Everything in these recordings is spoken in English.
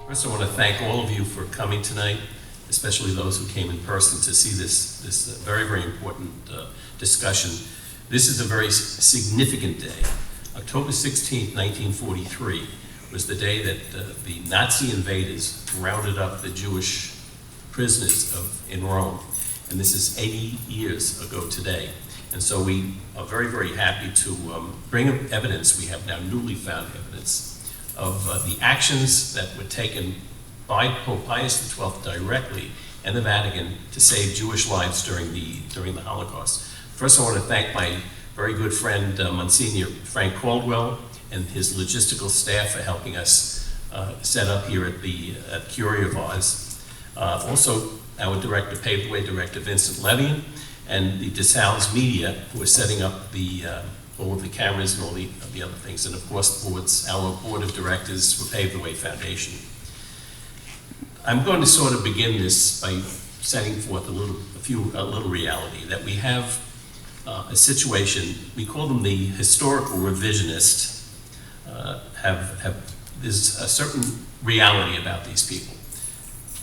First, I want to thank all of you for coming tonight, especially those who came in person to see this very, very important discussion. This is a very significant day. October 16th, 1943 was the day that the Nazi invaders rounded up the Jewish prisoners in Rome. And this is 80 years ago today. And so we are very, very happy to bring evidence. We have now newly found evidence of the actions that were taken by Pope Pius XII directly and the Vatican to save Jewish lives during the Holocaust. First, I want to thank my very good friend, Monsignor Frank Caldwell, and his logistical staff for helping us set up here at Curia of Ars. Also, our director, Paved the Way Director Vincent Levian, and the DeSales Media, who are setting up all of the cameras and all the other things, and of course our board of directors for Paved the Way Foundation. I'm going to sort of begin this by setting forth a little reality, that we have a situation, we call them the historical revisionists, there's a certain reality about these people.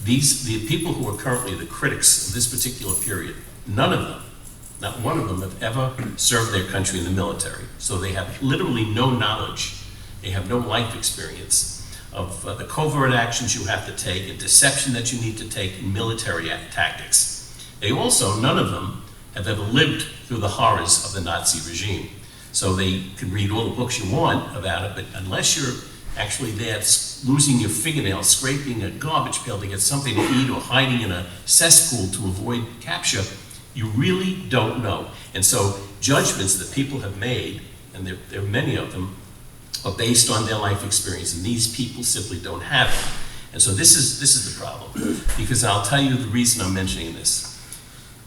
The people who are currently the critics of this particular period, none of them, not one of them, have ever served their country in the military. So they have literally no knowledge, they have no life experience of the covert actions you have to take and deception that you need to take in military tactics. They also, none of them, have ever lived through the horrors of the Nazi regime. So they can read all the books you want about it, but unless you're actually there losing your fingernails, scraping a garbage pail to get something to eat, or hiding in a cesspool to avoid capture, you really don't know. And so judgments that people have made, and there are many of them, are based on their life experience, and these people simply don't have it. And so this is the problem, because I'll tell you the reason I'm mentioning this.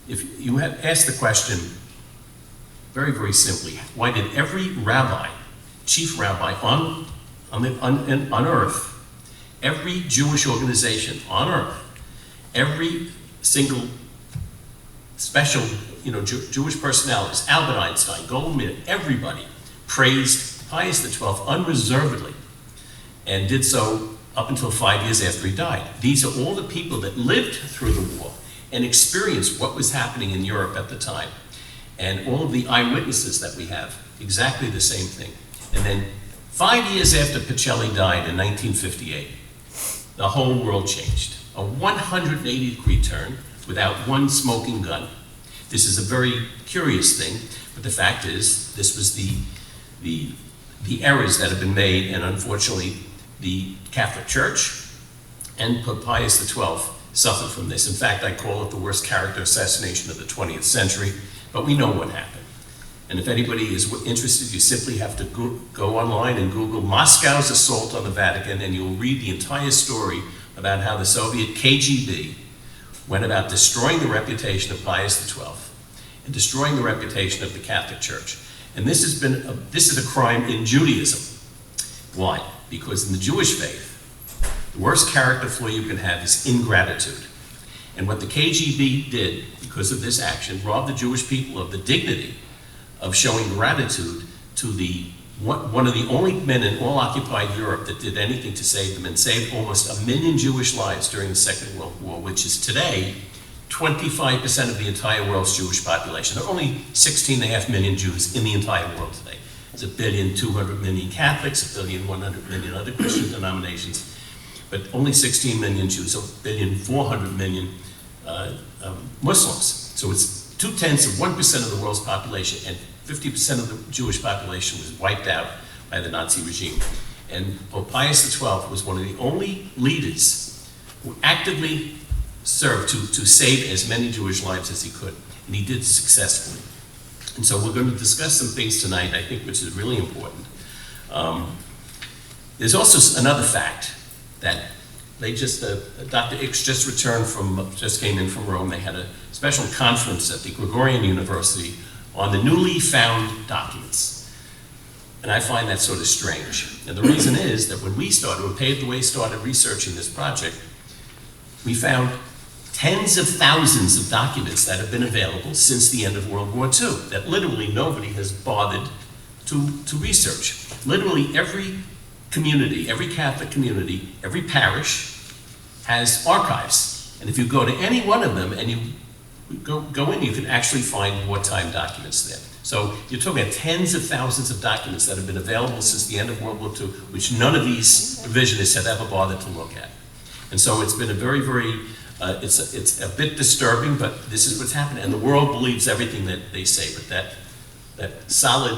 If you had asked the question very, very simply, why did every rabbi, chief rabbi on earth, every Jewish organization on earth, every single special, Jewish personalities, Albert Einstein, Goldman, everybody praised Pius XII unreservedly, and did so up until 5 years after he died. These are all the people that lived through the war and experienced what was happening in Europe at the time. And all of the eyewitnesses that we have, exactly the same thing. And then 5 years after Pacelli died in 1958, the whole world changed. A 180-degree turn without one smoking gun. This is a very curious thing, but the fact is, this was the errors that have been made, and unfortunately, the Catholic Church and Pope Pius XII suffered from this. In fact, I call it the worst character assassination of the 20th century, but we know what happened. And if anybody is interested, you simply have to go online and Google Moscow's assault on the Vatican, and you'll read the entire story about how the Soviet KGB went about destroying the reputation of Pius XII and destroying the reputation of the Catholic Church. And this is a crime in Judaism. Why? Because in the Jewish faith, the worst character flaw you can have is ingratitude. And what the KGB did, because of this action, robbed the Jewish people of the dignity of showing gratitude to one of the only men in all occupied Europe that did anything to save them, and saved almost 1 million Jewish lives during the Second World War, which is today 25% of the entire world's Jewish population. There are only 16.5 million Jews in the entire world today. There's 1.2 billion Catholics, 1.1 billion other Christian denominations, but only 16 million Jews, so 1.4 billion Muslims. So it's 0.2% of the world's population, and 50% of the Jewish population was wiped out by the Nazi regime. And Pope Pius XII was one of the only leaders who actively served to save as many Jewish lives as he could, and he did successfully. And so we're going to discuss some things tonight, I think, which is really important. There's also another fact that Dr. X just came in from Rome. They had a special conference at the Gregorian University on the newly found documents. And I find that sort of strange. And the reason is that when Paved the Way started researching this project, we found tens of thousands of documents that have been available since the end of World War II that literally nobody has bothered to research. Literally every community, every Catholic community, every parish has archives. And if you go to any one of them and you go in, you can actually find wartime documents there. So you're talking about tens of thousands of documents that have been available since the end of World War II, which none of these revisionists have ever bothered to look at. And so it's been a very, very, it's a bit disturbing, but this is what's happening. And the world believes everything that they say, but that solid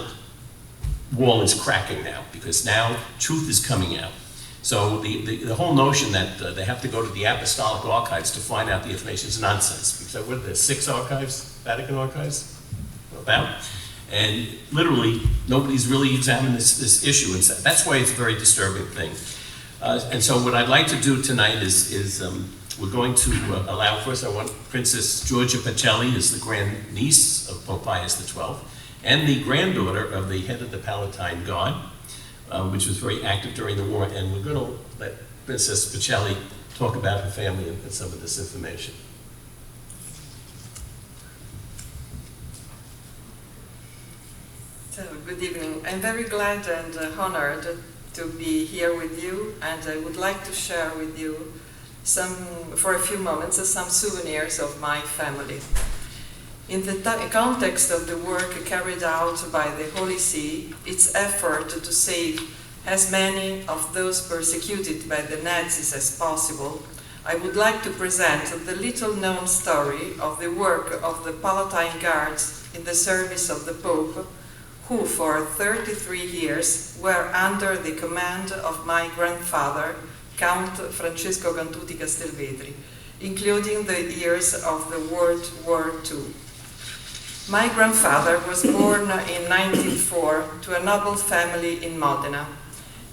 wall is cracking now, because now truth is coming out. So the whole notion that they have to go to the apostolic archives to find out the information is nonsense. Because what are there, 6 archives, Vatican archives? About? And literally, nobody's really examined this issue. And that's why it's a very disturbing thing. And so what I'd like to do tonight is we're going to allow, first I want Princess Georgia Pacelli is the grand niece of Pope Pius XII, and the granddaughter of the head of the Palatine Guard, which was very active during the war. And we're going to let Princess Pacelli talk about her family and some of this information. So, good evening. I'm very glad and honored to be here with you, and I would like to share with you for a few moments, some souvenirs of my family. In the context of the work carried out by the Holy See, its effort to save as many of those persecuted by the Nazis as possible, I would like to present the little-known story of the work of the Palatine Guards in the service of the Pope, who for 33 years were under the command of my grandfather, Count Francesco Cantuti Castelvetri, including the years of the World War II. My grandfather was born in 1904 to a noble family in Modena.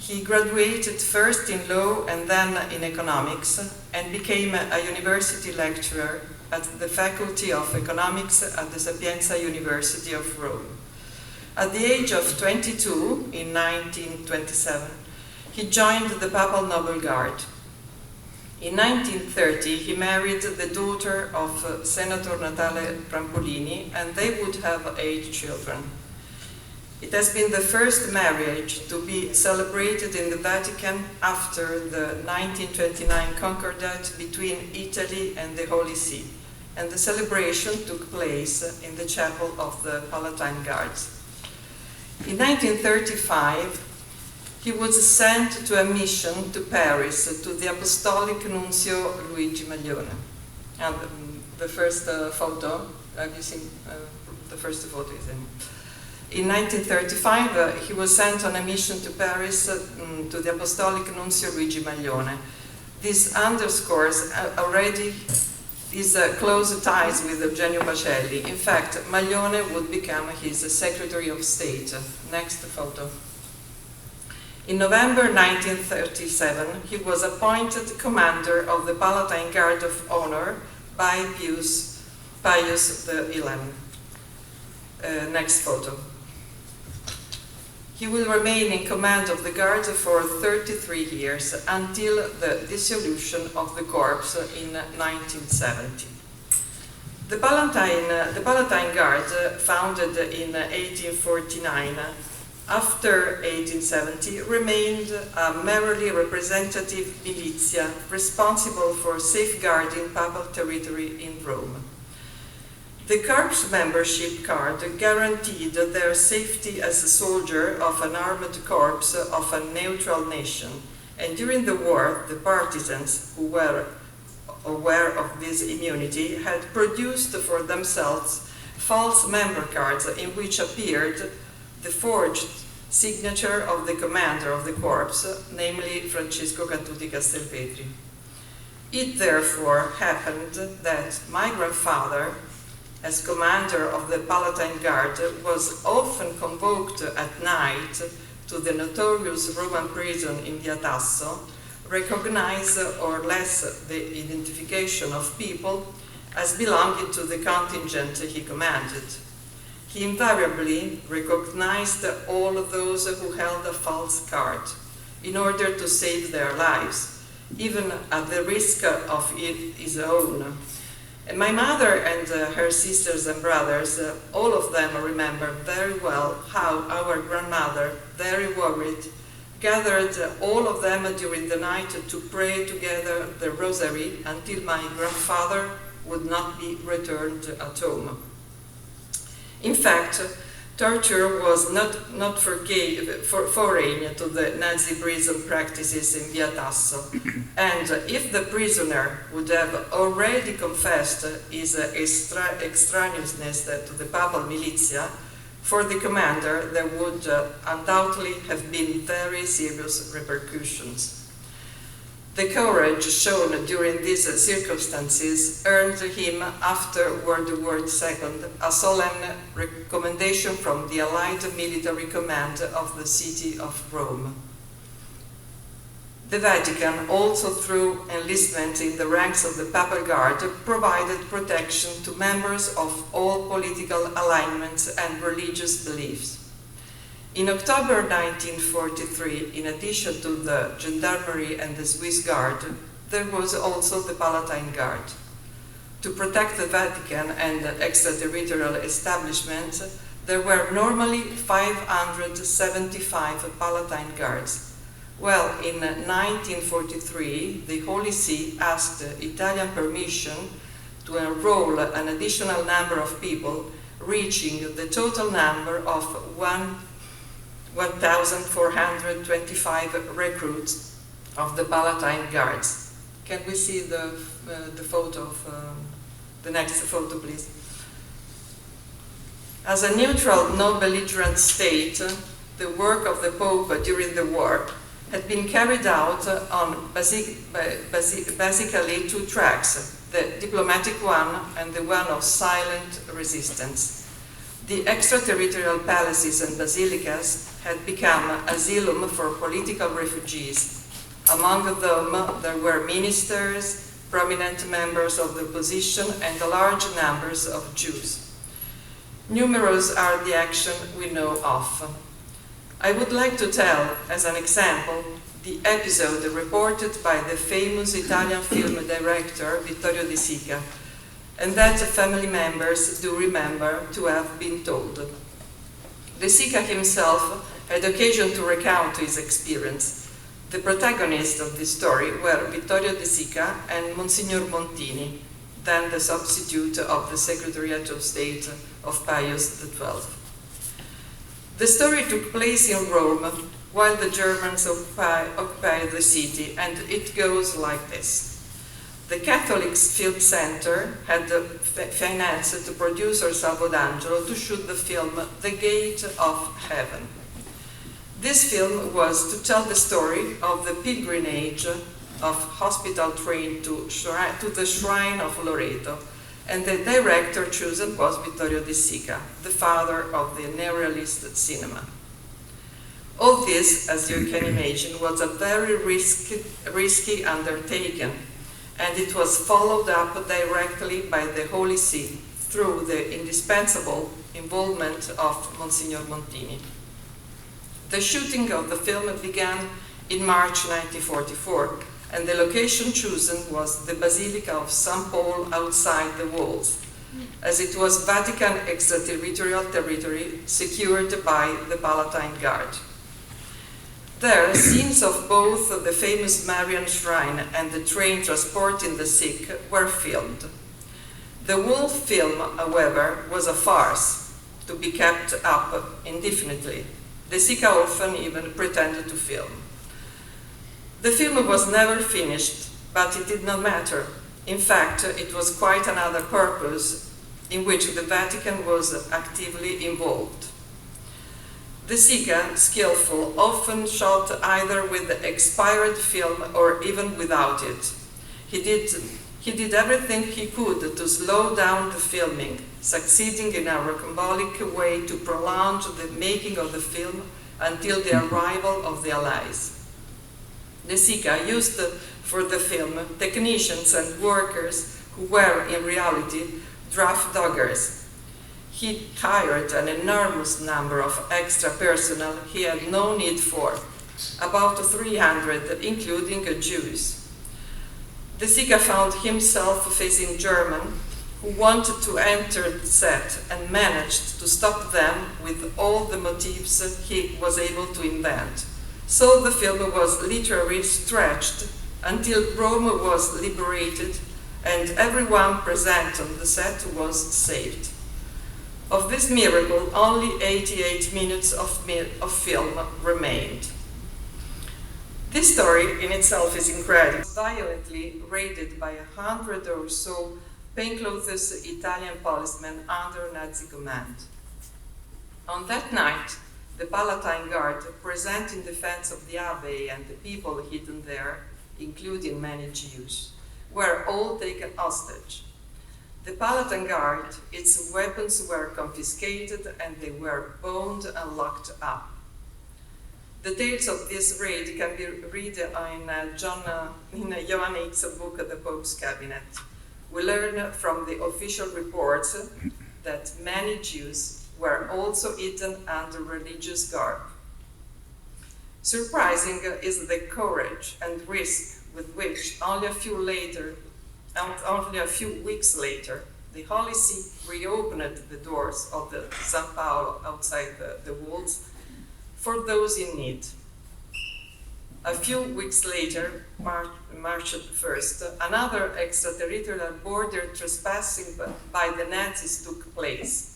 He graduated first in law and then in economics, and became a university lecturer at the Faculty of Economics at the Sapienza University of Rome. At the age of 22, in 1927, he joined the Papal Noble Guard. In 1930, he married the daughter of Senator Natale Prampolini, and they would have 8 children. It has been the first marriage to be celebrated in the Vatican after the 1929 Concordat between Italy and the Holy See, and the celebration took place in the chapel of the Palatine Guards. In 1935, he was sent to a mission to Paris to the Apostolic Nuncio Luigi Maglione. And the first photo, have you seen the first photo? Is in 1935, he was sent on a mission to Paris to the Apostolic Nuncio Luigi Maglione. This underscores already his close ties with Eugenio Pacelli. In fact, Maglione would become his Secretary of State. Next photo. In November 1937, he was appointed commander of the Palatine Guard of Honor by Pius XI. Next photo. He will remain in command of the Guard for 33 years until the dissolution of the Corps in 1970. The Palatine Guard, founded in 1849, after 1870, remained a merely representative militia responsible for safeguarding papal territory in Rome. The Corps membership card guaranteed their safety as a soldier of an armed corps of a neutral nation, and during the war, the partisans, who were aware of this immunity, had produced for themselves false member cards in which appeared the forged signature of the commander of the corps, namely Francesco Cantuti Castelvetri. It therefore happened that my grandfather, as commander of the Palatine Guard, was often convoked at night to the notorious Roman prison in Via Tasso, recognize or less the identification of people as belonging to the contingent he commanded. He invariably recognized all of those who held a false card in order to save their lives, even at the risk of his own. And my mother and her sisters and brothers, all of them remember very well how our grandmother, very worried, gathered all of them during the night to pray together the rosary until my grandfather would not be returned at home. In fact, torture was not foreign to the Nazi prison practices in Via Tasso, and if the prisoner would have already confessed his extraneousness to the papal militia, for the commander there would undoubtedly have been very serious repercussions. The courage shown during these circumstances earned him, after World War II, a solemn recommendation from the Allied military command of the city of Rome. The Vatican, also through enlistment in the ranks of the Papal Guard, provided protection to members of all political alignments and religious beliefs. In October 1943, in addition to the Gendarmerie and the Swiss Guard, there was also the Palatine Guard. To protect the Vatican and extraterritorial establishments, there were normally 575 Palatine Guards. Well, in 1943, the Holy See asked Italian permission to enroll an additional number of people, reaching the total number of 1,425 recruits of the Palatine Guards. Can we see the photo of the next photo, please? As a neutral, non-belligerent state, the work of the Pope during the war had been carried out on basically two tracks, the diplomatic one and the one of silent resistance. The extraterritorial palaces and basilicas had become asylum for political refugees. Among them there were ministers, prominent members of the opposition, and large numbers of Jews. Numerous are the actions we know of. I would like to tell, as an example, the episode reported by the famous Italian film director Vittorio De Sica, and that family members do remember to have been told. De Sica himself had occasion to recount his experience. The protagonists of this story were Vittorio De Sica and Monsignor Montini, then the substitute of the Secretariat of State of Pius XII. The story took place in Rome while the Germans occupied the city, and it goes like this. The Catholic Film Center had financed the producer Salvo D'Angelo to shoot the film The Gate of Heaven. This film was to tell the story of the pilgrimage of hospital train to the shrine of Loreto, and the director chosen was Vittorio De Sica, the father of the neorealist cinema. All this, as you can imagine, was a very risky undertaking, and it was followed up directly by the Holy See through the indispensable involvement of Monsignor Montini. The shooting of the film began in March 1944, and the location chosen was the Basilica of St. Paul outside the walls, as it was Vatican extraterritorial territory secured by the Palatine Guard. There, scenes of both the famous Marian Shrine and the train transporting the sick were filmed. The whole film, however, was a farce to be kept up indefinitely. De Sica often even pretended to film. The film was never finished, but it did not matter. In fact, it was quite another purpose in which the Vatican was actively involved. De Sica, skillful, often shot either with expired film or even without it. He did everything he could to slow down the filming, succeeding in a rocambolic way to prolong the making of the film until the arrival of the Allies. De Sica used for the film technicians and workers who were in reality draft doggers. He hired an enormous number of extra personnel he had no need for, about 300, including Jews. De Sica found himself facing Germans who wanted to enter the set and managed to stop them with all the motives he was able to invent. So the film was literally stretched until Rome was liberated and everyone present on the set was saved. Of this miracle, only 88 minutes of film remained. This story in itself is incredible. Violently raided by 100 or so plainclothes Italian policemen under Nazi command. On that night, the Palatine Guard, present in defense of the Abbey and the people hidden there, including many Jews, were all taken hostage. The Palatine Guard, its weapons were confiscated and they were bound and locked up. The details of this raid can be read in Johann Hick's book, The Pope's Cabinet. We learn from the official reports that many Jews were also hidden under religious garb. Surprising is the courage and risk with which only a few weeks later, the Holy See reopened the doors of the San Paolo outside the walls for those in need. A few weeks later, March 1st, another extraterritorial border trespassing by the Nazis took place,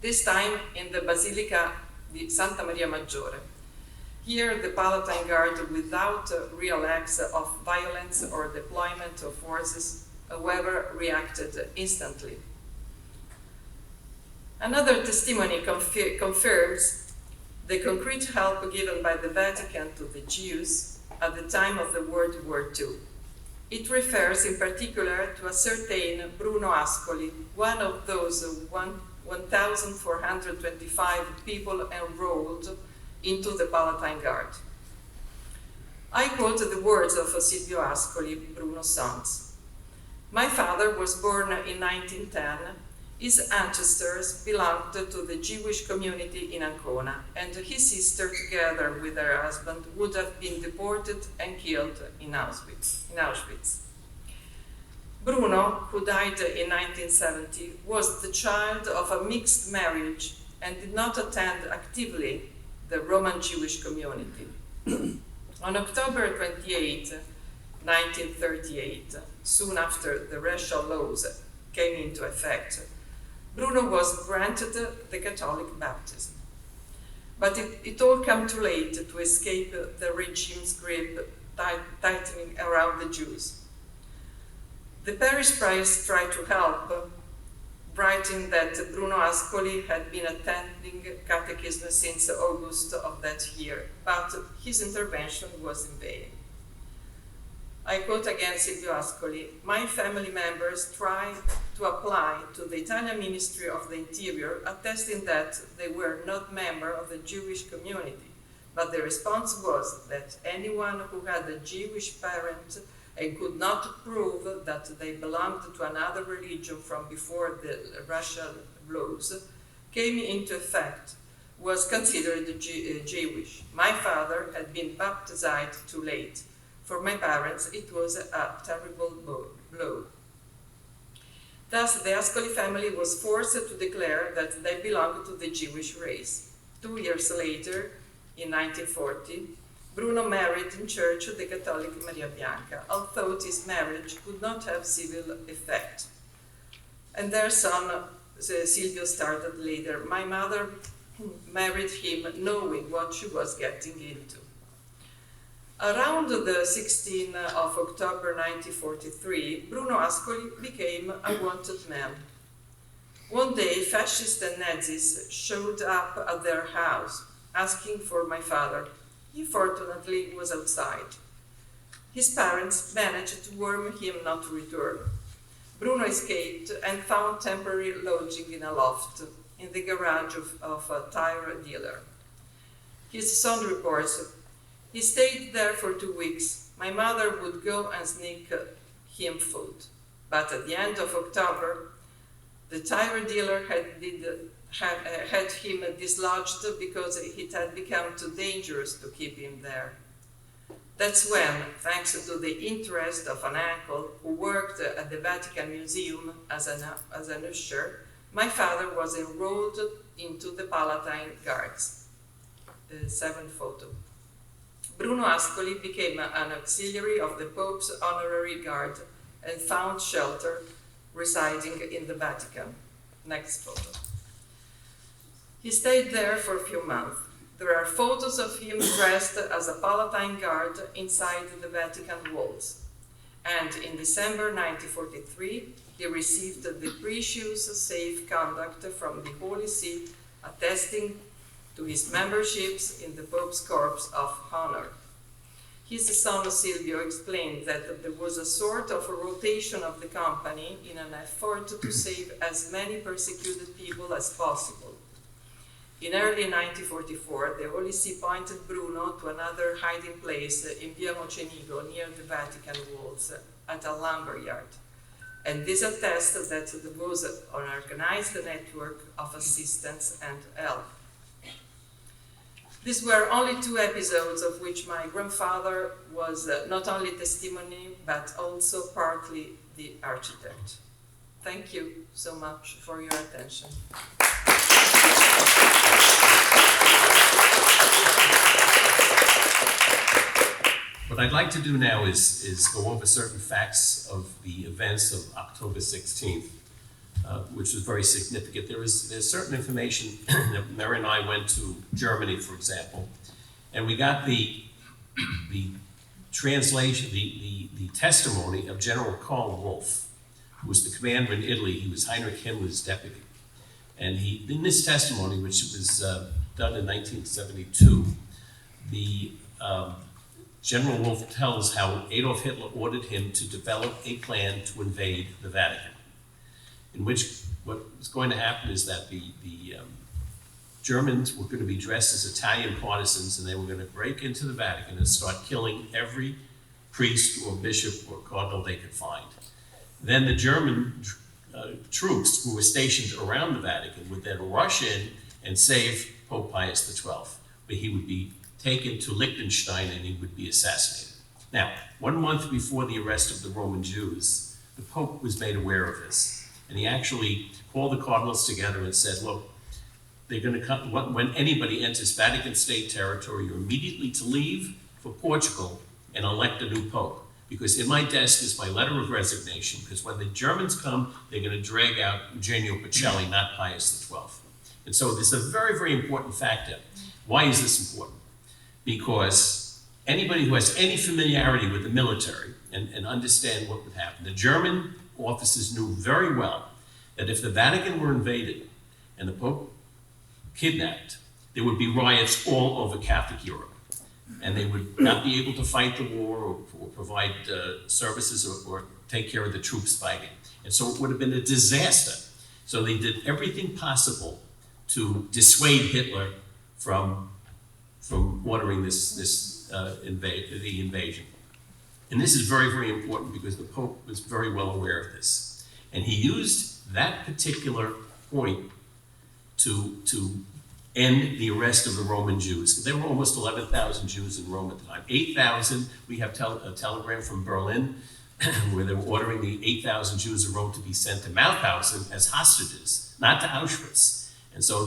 this time in the Basilica di Santa Maria Maggiore. Here, the Palatine Guard, without real acts of violence or deployment of forces, however, reacted instantly. Another testimony confirms the concrete help given by the Vatican to the Jews at the time of the World War II. It refers in particular to a certain Bruno Ascoli, one of those 1,425 people enrolled into the Palatine Guard. I quote the words of Silvio Ascoli, Bruno's sons. My father was born in 1910. His ancestors belonged to the Jewish community in Ancona, and his sister, together with her husband, would have been deported and killed in Auschwitz. Bruno, who died in 1970, was the child of a mixed marriage and did not attend actively the Roman Jewish community. On October 28, 1938, soon after the racial laws came into effect, Bruno was granted the Catholic baptism. But it all came too late to escape the regime's grip tightening around the Jews. The parish priest tried to help, writing that Bruno Ascoli had been attending catechism since August of that year, but his intervention was in vain. I quote again Silvio Ascoli, my family members tried to apply to the Italian Ministry of the Interior, attesting that they were not members of the Jewish community, but the response was that anyone who had a Jewish parent and could not prove that they belonged to another religion from before the racial laws came into effect was considered Jewish. My father had been baptized too late. For my parents, it was a terrible blow. Thus, the Ascoli family was forced to declare that they belonged to the Jewish race. 2 years later, in 1940, Bruno married in church the Catholic Maria Bianca, although his marriage could not have civil effect. And their son, Silvio, started later. My mother married him knowing what she was getting into. Around the 16th of October 1943, Bruno Ascoli became a wanted man. One day, fascists and Nazis showed up at their house, asking for my father. He fortunately was outside. His parents managed to warn him not to return. Bruno escaped and found temporary lodging in a loft in the garage of a tire dealer. His son reports, he stayed there for 2 weeks. My mother would go and sneak him food. But at the end of October, the tire dealer had him dislodged because it had become too dangerous to keep him there. That's when, thanks to the interest of an uncle who worked at the Vatican Museum as an usher, my father was enrolled into the Palatine Guards. 7th photo. Bruno Ascoli became an auxiliary of the Pope's honorary guard and found shelter residing in the Vatican. Next photo. He stayed there for a few months. There are photos of him dressed as a Palatine guard inside the Vatican walls. And in December 1943, he received the precious safe conduct from the Holy See, attesting to his memberships in the Pope's Corps of Honor. His son Silvio explained that there was a sort of a rotation of the company in an effort to save as many persecuted people as possible. In early 1944, the Holy See appointed Bruno to another hiding place in Via Mocenigo near the Vatican walls at a lumber yard. And this attests that there was an organized network of assistance and help. These were only 2 episodes of which my grandfather was not only testimony, but also partly the architect. Thank you so much for your attention. What I'd like to do now is go over certain facts of the events of October 16th, which was very significant. There's certain information that Mary and I went to Germany, for example, and we got the translation, the testimony of General Karl Wolff, who was the commander in Italy. He was Heinrich Himmler's deputy. And in this testimony, which was done in 1972, the General Wolff tells how Adolf Hitler ordered him to develop a plan to invade the Vatican, in which what was going to happen is that the Germans were going to be dressed as Italian partisans, and they were going to break into the Vatican and start killing every priest or bishop or cardinal they could find. Then the German troops who were stationed around the Vatican would then rush in and save Pope Pius XII, but he would be taken to Liechtenstein and he would be assassinated. Now, 1 month before the arrest of the Roman Jews, the Pope was made aware of this, and he actually called the cardinals together and said, look, they're going to come, when anybody enters Vatican state territory, you're immediately to leave for Portugal and elect a new Pope. Because in my desk is my letter of resignation, because when the Germans come, they're going to drag out Eugenio Pacelli, not Pius XII. And so this is a very, very important factor. Why is this important? Because anybody who has any familiarity with the military and understand what would happen, the German officers knew very well that if the Vatican were invaded and the Pope kidnapped, there would be riots all over Catholic Europe. And they would not be able to fight the war or provide services or take care of the troops fighting. And so it would have been a disaster. So they did everything possible to dissuade Hitler from ordering the invasion. And this is very, very important because the Pope was very well aware of this. And he used that particular point to end the arrest of the Roman Jews. There were almost 11,000 Jews in Rome at the time. 8,000, we have a telegram from Berlin where they were ordering the 8,000 Jews of Rome to be sent to Mauthausen as hostages, not to Auschwitz. And so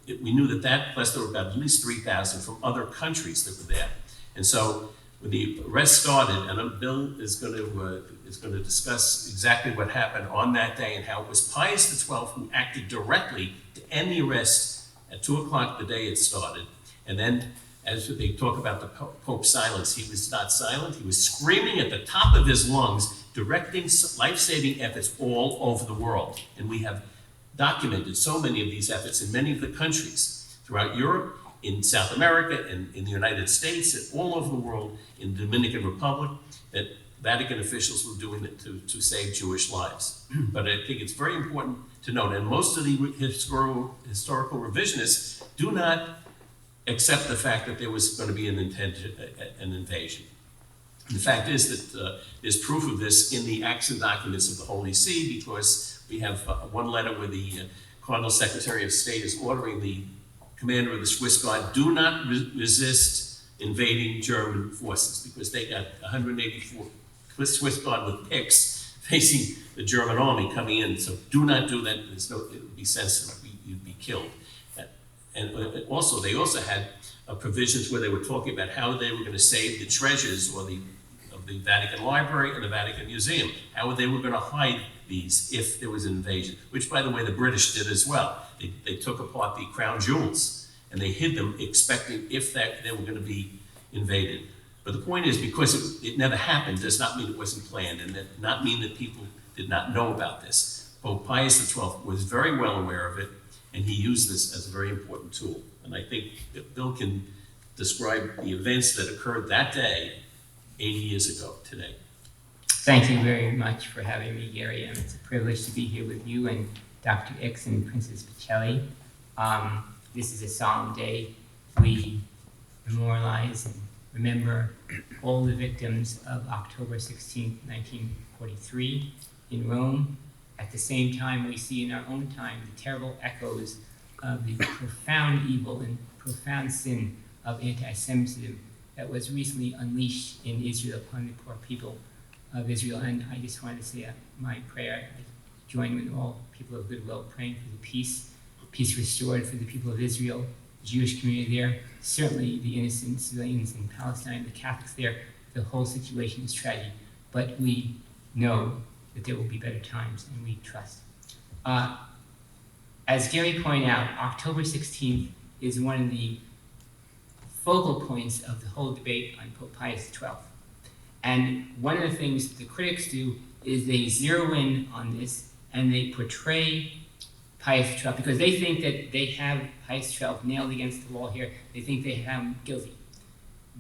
we knew that, plus there were about at least 3,000 from other countries that were there. And so when the arrest started, and Bill is going to discuss exactly what happened on that day and how it was Pius XII who acted directly to end the arrest at 2 o'clock the day it started. And then as they talk about the Pope's silence, he was not silent. He was screaming at the top of his lungs, directing life-saving efforts all over the world. And we have documented so many of these efforts in many of the countries throughout Europe, in South America, and in the United States, and all over the world, in the Dominican Republic, that Vatican officials were doing it to save Jewish lives. But I think it's very important to note, and most of the historical revisionists do not accept the fact that there was going to be an invasion. The fact is that there's proof of this in the Acts and Documents of the Holy See, because we have one letter where the Cardinal Secretary of State is ordering the commander of the Swiss Guard, do not resist invading German forces, because they got 184 Swiss Guard with picks facing the German army coming in. So do not do that. It would be sensitive. You'd be killed. And also, they also had provisions where they were talking about how they were going to save the treasures of the Vatican Library and the Vatican Museum, how they were going to hide these if there was an invasion, which, by the way, the British did as well. They took apart the crown jewels and they hid them, expecting if they were going to be invaded. But the point is, because it never happened, does not mean it wasn't planned, and that not mean that people did not know about this. Pope Pius XII was very well aware of it, and he used this as a very important tool. And I think that Bill can describe the events that occurred that day 80 years ago today. Thank you very much for having me, Gary, and it's a privilege to be here with you and Dr. X and Princess Pacelli. This is a solemn day. We memorialize and remember all the victims of October 16, 1943 in Rome. At the same time, we see in our own time the terrible echoes of the profound evil and profound sin of anti-Semitism that was recently unleashed in Israel upon the poor people of Israel. And I just wanted to say my prayer. I join with all people of goodwill praying for the peace restored for the people of Israel, the Jewish community there, certainly the innocent civilians in Palestine, the Catholics there. The whole situation is tragic, but we know that there will be better times, and we trust. As Gary pointed out, October 16th is one of the focal points of the whole debate on Pope Pius XII. And one of the things the critics do is they zero in on this and they portray Pius XII, because they think that they have Pius XII nailed against the wall here. They think they have him guilty.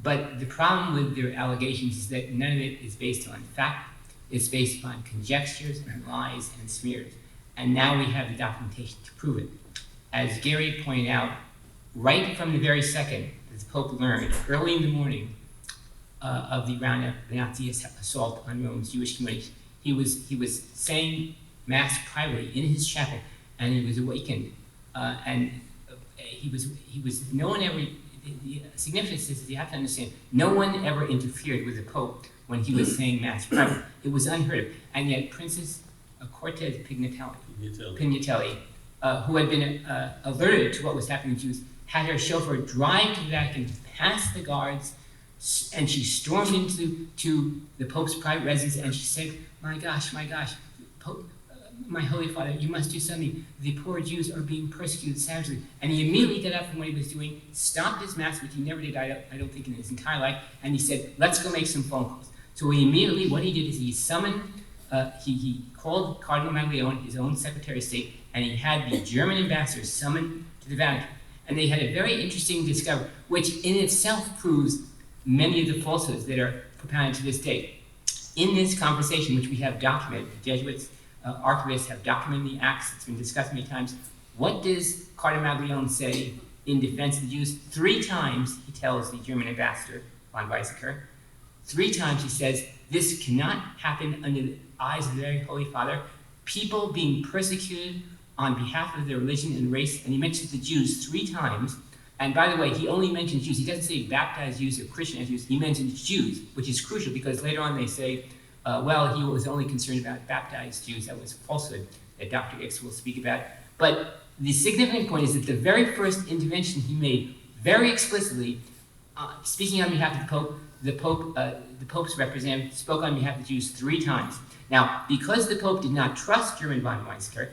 But the problem with their allegations is that none of it is based on fact. It's based upon conjectures and lies and smears. And now we have the documentation to prove it. As Gary pointed out, right from the very second that the Pope learned, early in the morning, of the Roundup, the Nazi assault on Rome's Jewish communities, he was saying Mass privately in his chapel, and he was awakened, and he was. No one ever. The significance is you have to understand. No one ever interfered with the Pope when he was saying Mass privately. It was unheard of, and yet Princess Cortez Pignatelli, who had been alerted to what was happening to Jews, had her chauffeur drive to the Vatican past the guards. And she stormed into the Pope's private residence and she said, my gosh, Pope, my Holy Father, you must do something. The poor Jews are being persecuted savagely. And he immediately got up from what he was doing, stopped his Mass, which he never did, I don't think, in his entire life, and he said, let's go make some phone calls. So what he did is he summoned, he called Cardinal Maglione, his own Secretary of State, and he had the German ambassador summoned to the Vatican. And they had a very interesting discovery, which in itself proves many of the falsehoods that are propounded to this day. In this conversation, which we have documented, the Jesuits, archivists have documented the acts, it's been discussed many times. What does Cardinal Maglione say in defense of the Jews? 3 times he tells the German ambassador, von Weizsäcker, 3 times he says, this cannot happen under the eyes of the very Holy Father. People being persecuted on behalf of their religion and race, and he mentions the Jews 3 times. And by the way, he only mentions Jews. He doesn't say baptized Jews or Christian Jews. He mentions Jews, which is crucial because later on they say, well, he was only concerned about baptized Jews. That was falsehood that Dr. X will speak about. But the significant point is that the very first intervention he made, very explicitly, speaking on behalf of the Pope, the Pope's representative spoke on behalf of the Jews 3 times. Now, because the Pope did not trust German von Weizsäcker,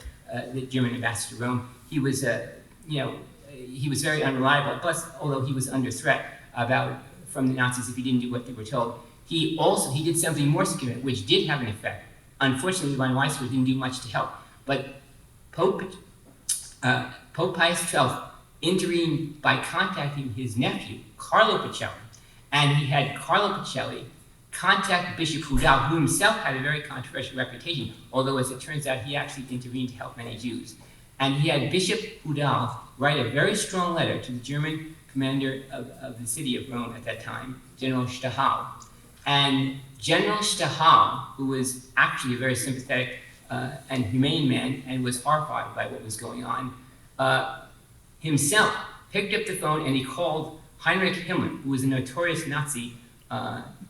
the German ambassador to Rome, he was, he was very unreliable. Plus, although he was under threat from the Nazis if he didn't do what they were told, he did something more significant, which did have an effect. Unfortunately, von Weizsäcker didn't do much to help. But Pope Pius XII intervened by contacting his nephew, Carlo Pacelli, and he had Carlo Pacelli contact Bishop Hudal, who himself had a very controversial reputation, although as it turns out, he actually intervened to help many Jews. And he had Bishop Hudal write a very strong letter to the German commander of the city of Rome at that time, General Stahel. And General Stahel, who was actually a very sympathetic and humane man and was horrified by what was going on, himself picked up the phone and he called Heinrich Himmler, who was a notorious Nazi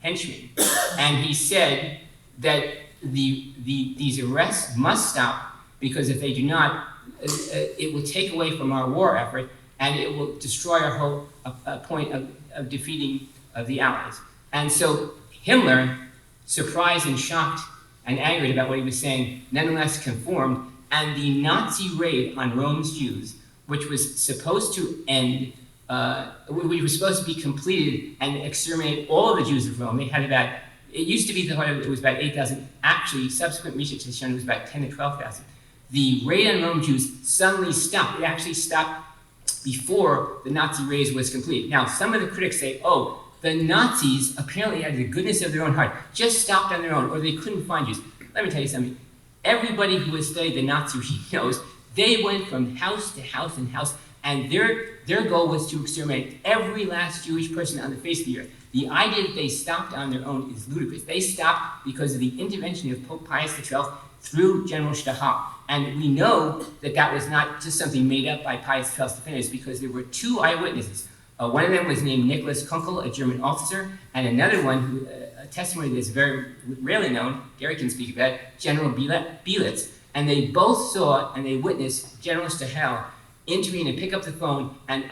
henchman. And he said that these arrests must stop because if they do not, it will take away from our war effort and it will destroy our whole point of defeating the Allies. And so Himmler, surprised and shocked and angry about what he was saying, nonetheless conformed, and the Nazi raid on Rome's Jews, which was supposed to end, which was supposed to be completed and exterminate all of the Jews of Rome. They had about, it used to be thought it was about 8,000. Actually, subsequent research has shown it was about 10 to 12,000. The raid on Rome Jews suddenly stopped. It actually stopped before the Nazi raid was complete. Now, some of the critics say, oh, the Nazis apparently had the goodness of their own heart, just stopped on their own, or they couldn't find Jews. Let me tell you something. Everybody who has studied the Nazi regime knows they went from house to house and house, and their goal was to exterminate every last Jewish person on the face of the earth. The idea that they stopped on their own is ludicrous. They stopped because of the intervention of Pope Pius XII through General Stahel. And we know that that was not just something made up by Pius XII's defenders, because there were two eyewitnesses. One of them was named Nicholas Kunkel, a German officer, and another one, who, a testimony that's very rarely known, Gary can speak about, General Belitz. And they both saw and they witnessed General Stahel intervene and pick up the phone and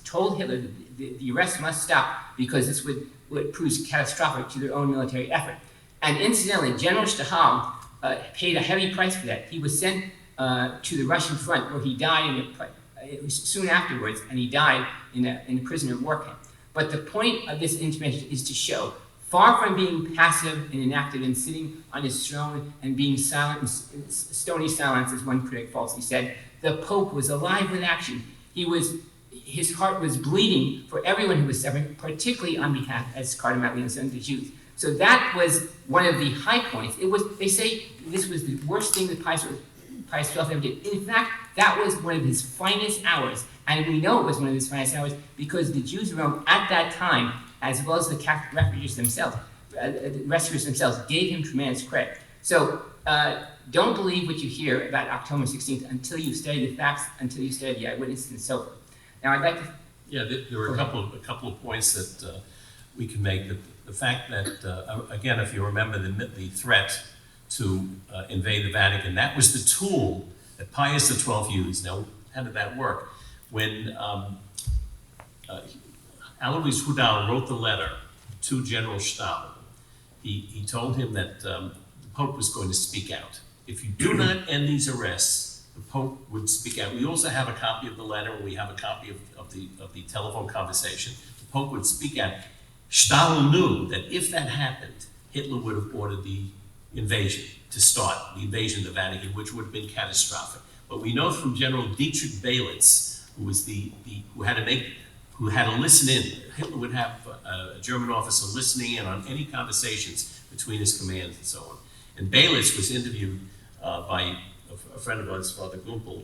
told Hitler that the arrest must stop because this would prove catastrophic to their own military effort. And incidentally, General Stahel paid a heavy price for that. He was sent to the Russian front, where he died it was soon afterwards, and he died in a prisoner of war camp. But the point of this intervention is to show, far from being passive and inactive and sitting on his throne and being silent and stony silence, as one critic falsely said, the Pope was alive with action. His heart was bleeding for everyone who was suffering, particularly on behalf, as Cardinal Matthias said, of the Jews. So that was one of the high points. They say this was the worst thing that Pius XII ever did. In fact, that was one of his finest hours. And we know it was one of his finest hours because the Jews of Rome at that time, as well as the Catholic rescuers themselves, gave him tremendous credit. So don't believe what you hear about October 16th until you study the facts, until you study the eyewitnesses and so forth. Now I'd like to... Yeah, there were a couple of points that we can make. The fact that, again, if you remember the threat to invade the Vatican, that was the tool that Pius XII used. Now, how did that work? When Alois Hudal wrote the letter to General Stahel, he told him that the Pope was going to speak out. If you do not end these arrests, the Pope would speak out. We also have a copy of the letter, and we have a copy of the telephone conversation. The Pope would speak out. Stahel knew that if that happened, Hitler would have ordered the invasion to start, the invasion of the Vatican, which would have been catastrophic. But we know from General Dietrich Belitz, who had to listen in. Hitler would have a German officer listening in on any conversations between his commands and so on. And Belitz was interviewed by a friend of ours, Father Gumpel,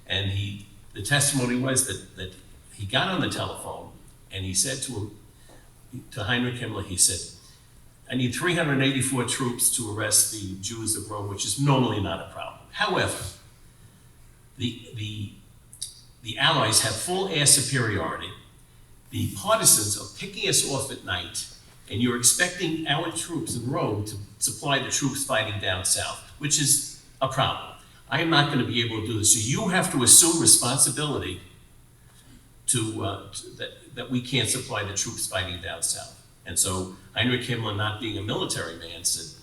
and the testimony was that he got on the telephone and he said to Heinrich Himmler, he said, I need 384 troops to arrest the Jews of Rome, which is normally not a problem. However, the Allies have full air superiority. The partisans are picking us off at night, and you're expecting our troops in Rome to supply the troops fighting down south, which is a problem. I am not going to be able to do this. So you have to assume responsibility that we can't supply the troops fighting down south. And so Heinrich Himmler, not being a military man, said,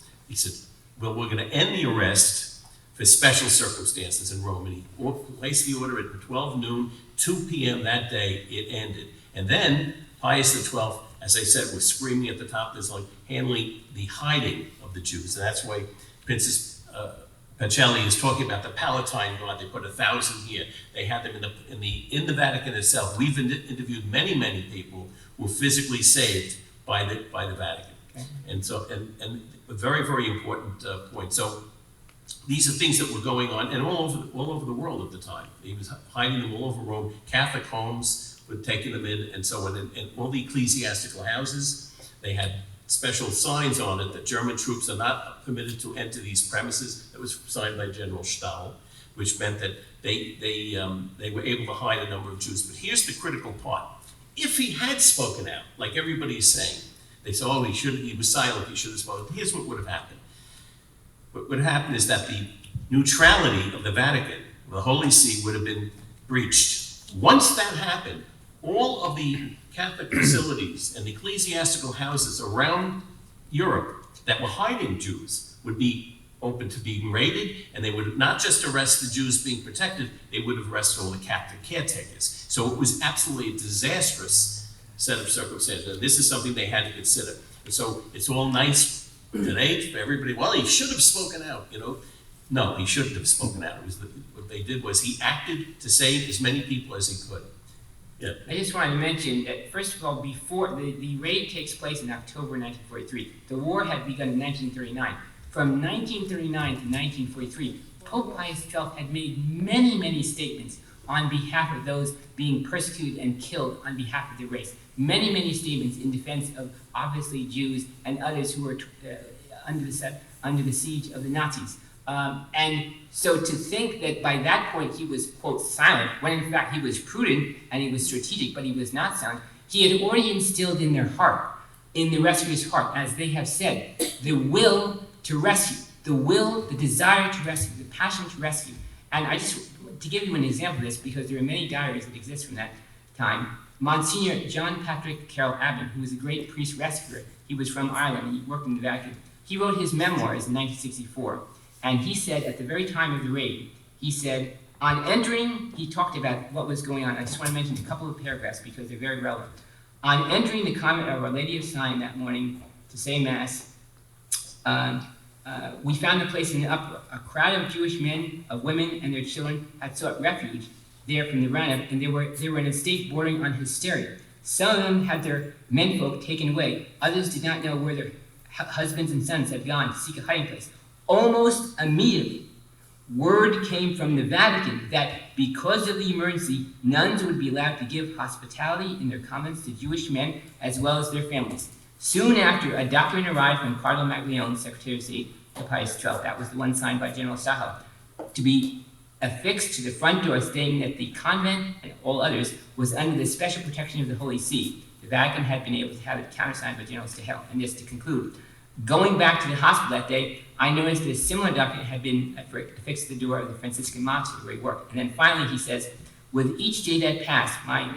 well, we're going to end the arrest for special circumstances in Rome. And he placed the order at 12 noon, 2 p.m. that day, it ended. And then Pius XII, as I said, was screaming at the top of his lungs, handling the hiding of the Jews. And that's why Princess Pacelli is talking about the Palatine Guard. They put 1,000 here. They had them in the Vatican itself. We've interviewed many people who were physically saved by the Vatican. Okay. And so, and a very, very important point. So these are things that were going on and all over the world at the time. He was hiding them all over Rome. Catholic homes were taking them in and so on. And all the ecclesiastical houses, they had special signs on it that German troops are not permitted to enter these premises. That was signed by General Stahel, which meant that they were able to hide a number of Jews. But here's the critical part. If he had spoken out, like everybody's saying, they say, oh, he was silent, he should have spoken. Here's what would have happened. What would happen is that the neutrality of the Vatican, the Holy See, would have been breached. Once that happened, all of the Catholic facilities and ecclesiastical houses around Europe that were hiding Jews would be open to being raided, and they would not just arrest the Jews being protected, they would have arrested all the Catholic caretakers. So it was absolutely a disastrous set of circumstances. And this is something they had to consider. And so it's all nice today for everybody. Well, he should have spoken out, you know. No, he shouldn't have spoken out. What they did was he acted to save as many people as he could. Yeah. I just wanted to mention that, first of all, before the raid takes place in October 1943, the war had begun in 1939. From 1939 to 1943, Pope Pius XII had made many, many statements on behalf of those being persecuted and killed on behalf of their race. Many, many statements in defense of, obviously, Jews and others who were under the siege of the Nazis. And so to think that by that point he was, quote, silent, when in fact he was prudent and he was strategic, but he was not silent, he had already instilled in their heart, in the rescuer's heart, as they have said, the will to rescue, the desire to rescue, the passion to rescue. And I just, to give you an example of this, because there are many diaries that exist from that time, Monsignor John Patrick Carroll Abbott, who was a great priest rescuer, he was from Ireland, he worked in the Vatican, he wrote his memoirs in 1964. And he said, at the very time of the raid, he said, on entering, he talked about what was going on. I just want to mention a couple of paragraphs because they're very relevant. On entering the convent of Our Lady of Sion that morning to say Mass, we found the place in the uproar. A crowd of Jewish men, of women, and their children had sought refuge there from the roundup, and they were in a state bordering on hysteria. Some of them had their menfolk taken away. Others did not know where their husbands and sons had gone to seek a hiding place. Almost immediately, word came from the Vatican that because of the emergency, nuns would be allowed to give hospitality in their convents to Jewish men as well as their families. Soon after, a document arrived from Cardinal Maglione, Secretary of State to Pius XII, that was the one signed by General Saho, to be affixed to the front door stating that the convent and all others was under the special protection of the Holy See. The Vatican had been able to have it countersigned by General Saho. And just to conclude, going back to the hospital that day, I noticed that a similar document had been affixed to the door of the Franciscan monastery where he worked. And then finally he says, with each day that passed, my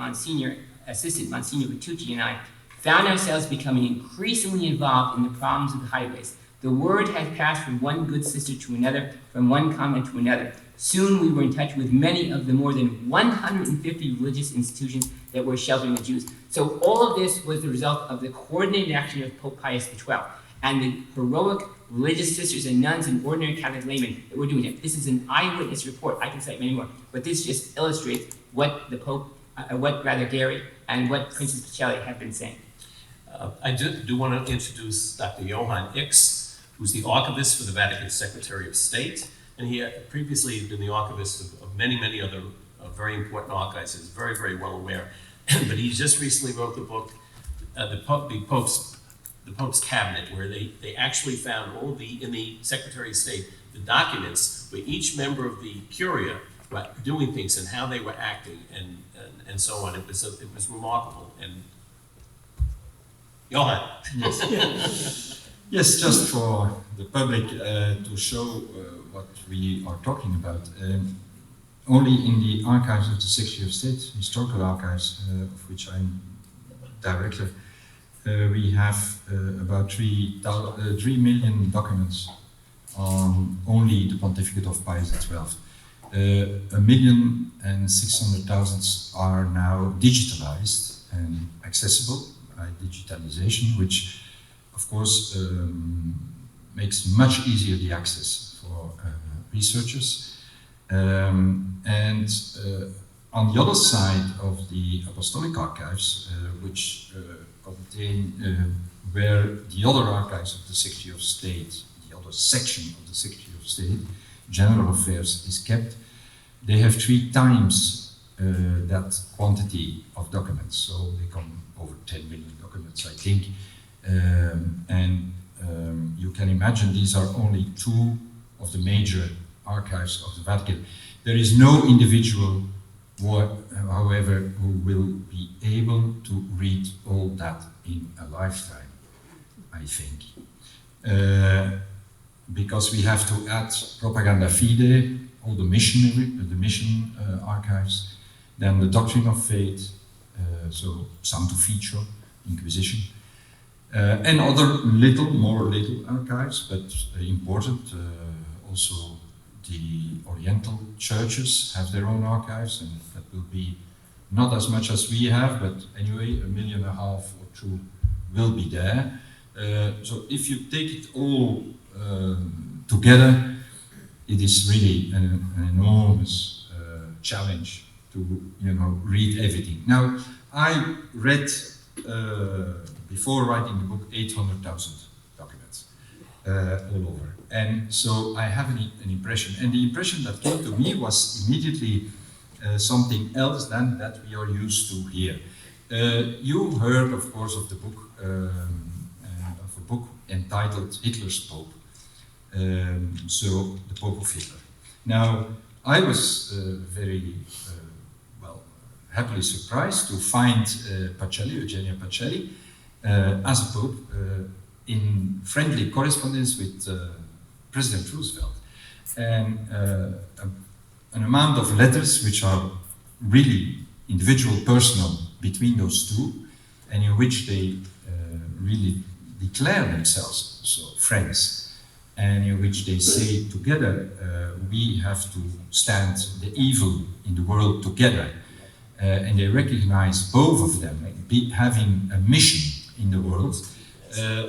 assistant, Monsignor Bertucci, and I found ourselves becoming increasingly involved in the problems of the highways. The word had passed from one good sister to another, from one convent to another. Soon we were in touch with many of the more than 150 religious institutions that were sheltering the Jews. So all of this was the result of the coordinated action of Pope Pius XII and the heroic religious sisters and nuns and ordinary Catholic laymen that were doing it. This is an eyewitness report. I can cite many more, but this just illustrates what the Pope, Gary and what Princess Pacelli have been saying. I do want to introduce Dr. Johann Ix, who's the archivist for the Vatican Secretary of State, and he previously had been the archivist of many, many other very important archives. He's very, very well aware. But he just recently wrote the book, the Pope's Cabinet, where they actually found all in the Secretary of State, the documents where each member of the Curia were doing things and how they were acting and so on. It was remarkable. And Johann. Yes, just for the public to show what we are talking about. Only in the archives of the Secretary of State, historical archives, of which I'm director, we have about 3 million documents on only the pontificate of Pius XII. 1,600,000 are now digitalized and accessible by digitalization, which of course makes much easier the access for researchers. On the other side of the apostolic archives, which contain where the other archives of the Secretary of State, the other section of the Secretary of State, General Affairs, is kept, they have 3 times that quantity of documents. So they come over 10 million documents, I think. You can imagine these are only 2 of the major archives of the Vatican. There is no individual, however, who will be able to read all that in a lifetime, I think. Because we have to add Propaganda Fide, all the mission archives, then the doctrine of faith, so Santo Feature, Inquisition, and other more little archives, but important. Also, the Oriental churches have their own archives, and that will be not as much as we have, but anyway, 1.5 million or 2 will be there. So if you take it all together, it is really an enormous challenge to read everything. Now, I read before writing the book 800,000 documents all over, and so I have an impression, and the impression that came to me was immediately something else than that we are used to here. You heard, of course, of the book of a book entitled Hitler's Pope. So the Pope of Hitler. Now, I was very happily surprised to find Eugenia Pacelli, as a Pope in friendly correspondence with President Roosevelt. And an amount of letters which are really individual, personal between those two, and in which they really declare themselves so friends, and in which they say together we have to stand the evil in the world together, and they recognize both of them having a mission in the world.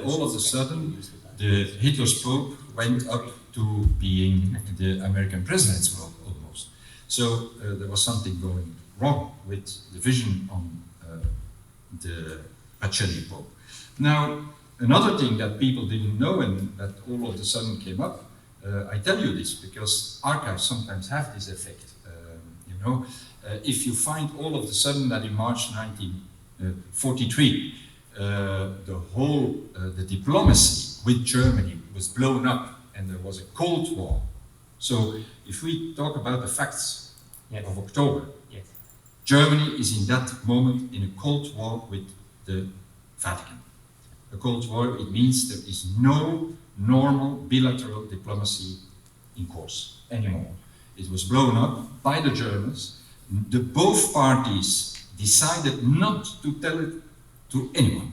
All of a sudden, the Hitler's Pope went up to being the American president's pope almost. So there was something going wrong with the vision on the Pacelli Pope. Now, another thing that people didn't know and that all of a sudden came up, I tell you this because archives sometimes have this effect. If you find all of a sudden that in March 1943, the diplomacy with Germany was blown up and there was a Cold War. So if we talk about the facts of October, Germany is in that moment in a Cold War with the Vatican. A Cold War, it means there is no normal bilateral diplomacy in course anymore. It was blown up by the Germans. Both parties decided not to tell it to anyone,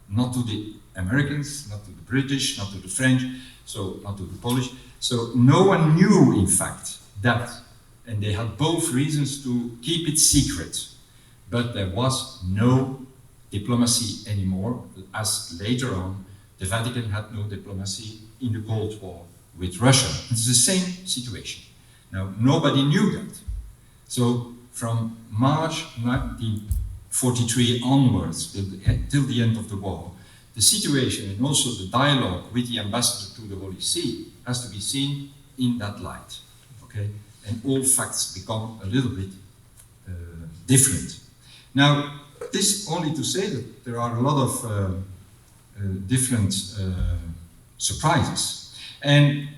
not to the Americans, not to the British, not to the French, so not to the Polish. So no one knew, in fact, that, and they had both reasons to keep it secret, but there was no diplomacy anymore, as later on the Vatican had no diplomacy in the Cold War with Russia. It's the same situation. Now, nobody knew that. So from March 1943 onwards, till the end of the war, the situation and also the dialogue with the ambassador to the Holy See has to be seen in that light. Okay? And all facts become a little bit different. Now, this only to say that there are a lot of different surprises. And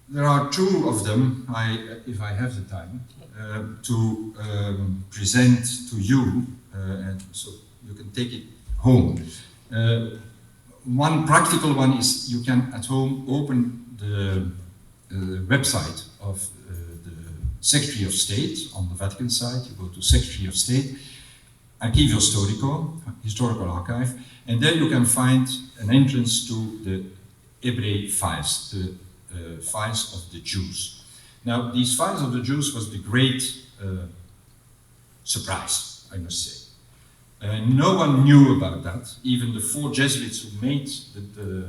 there are two of them, if I have the time, to present to you, and so you can take it home. One practical one is you can at home open the website of the Secretary of State on the Vatican side. You go to Secretary of State, Archivio Storico, Historical Archive, and there you can find an entrance to the Hebraic files, the files of the Jews. Now, these files of the Jews was the great surprise, I must say. No one knew about that. Even the 4 Jesuits who made the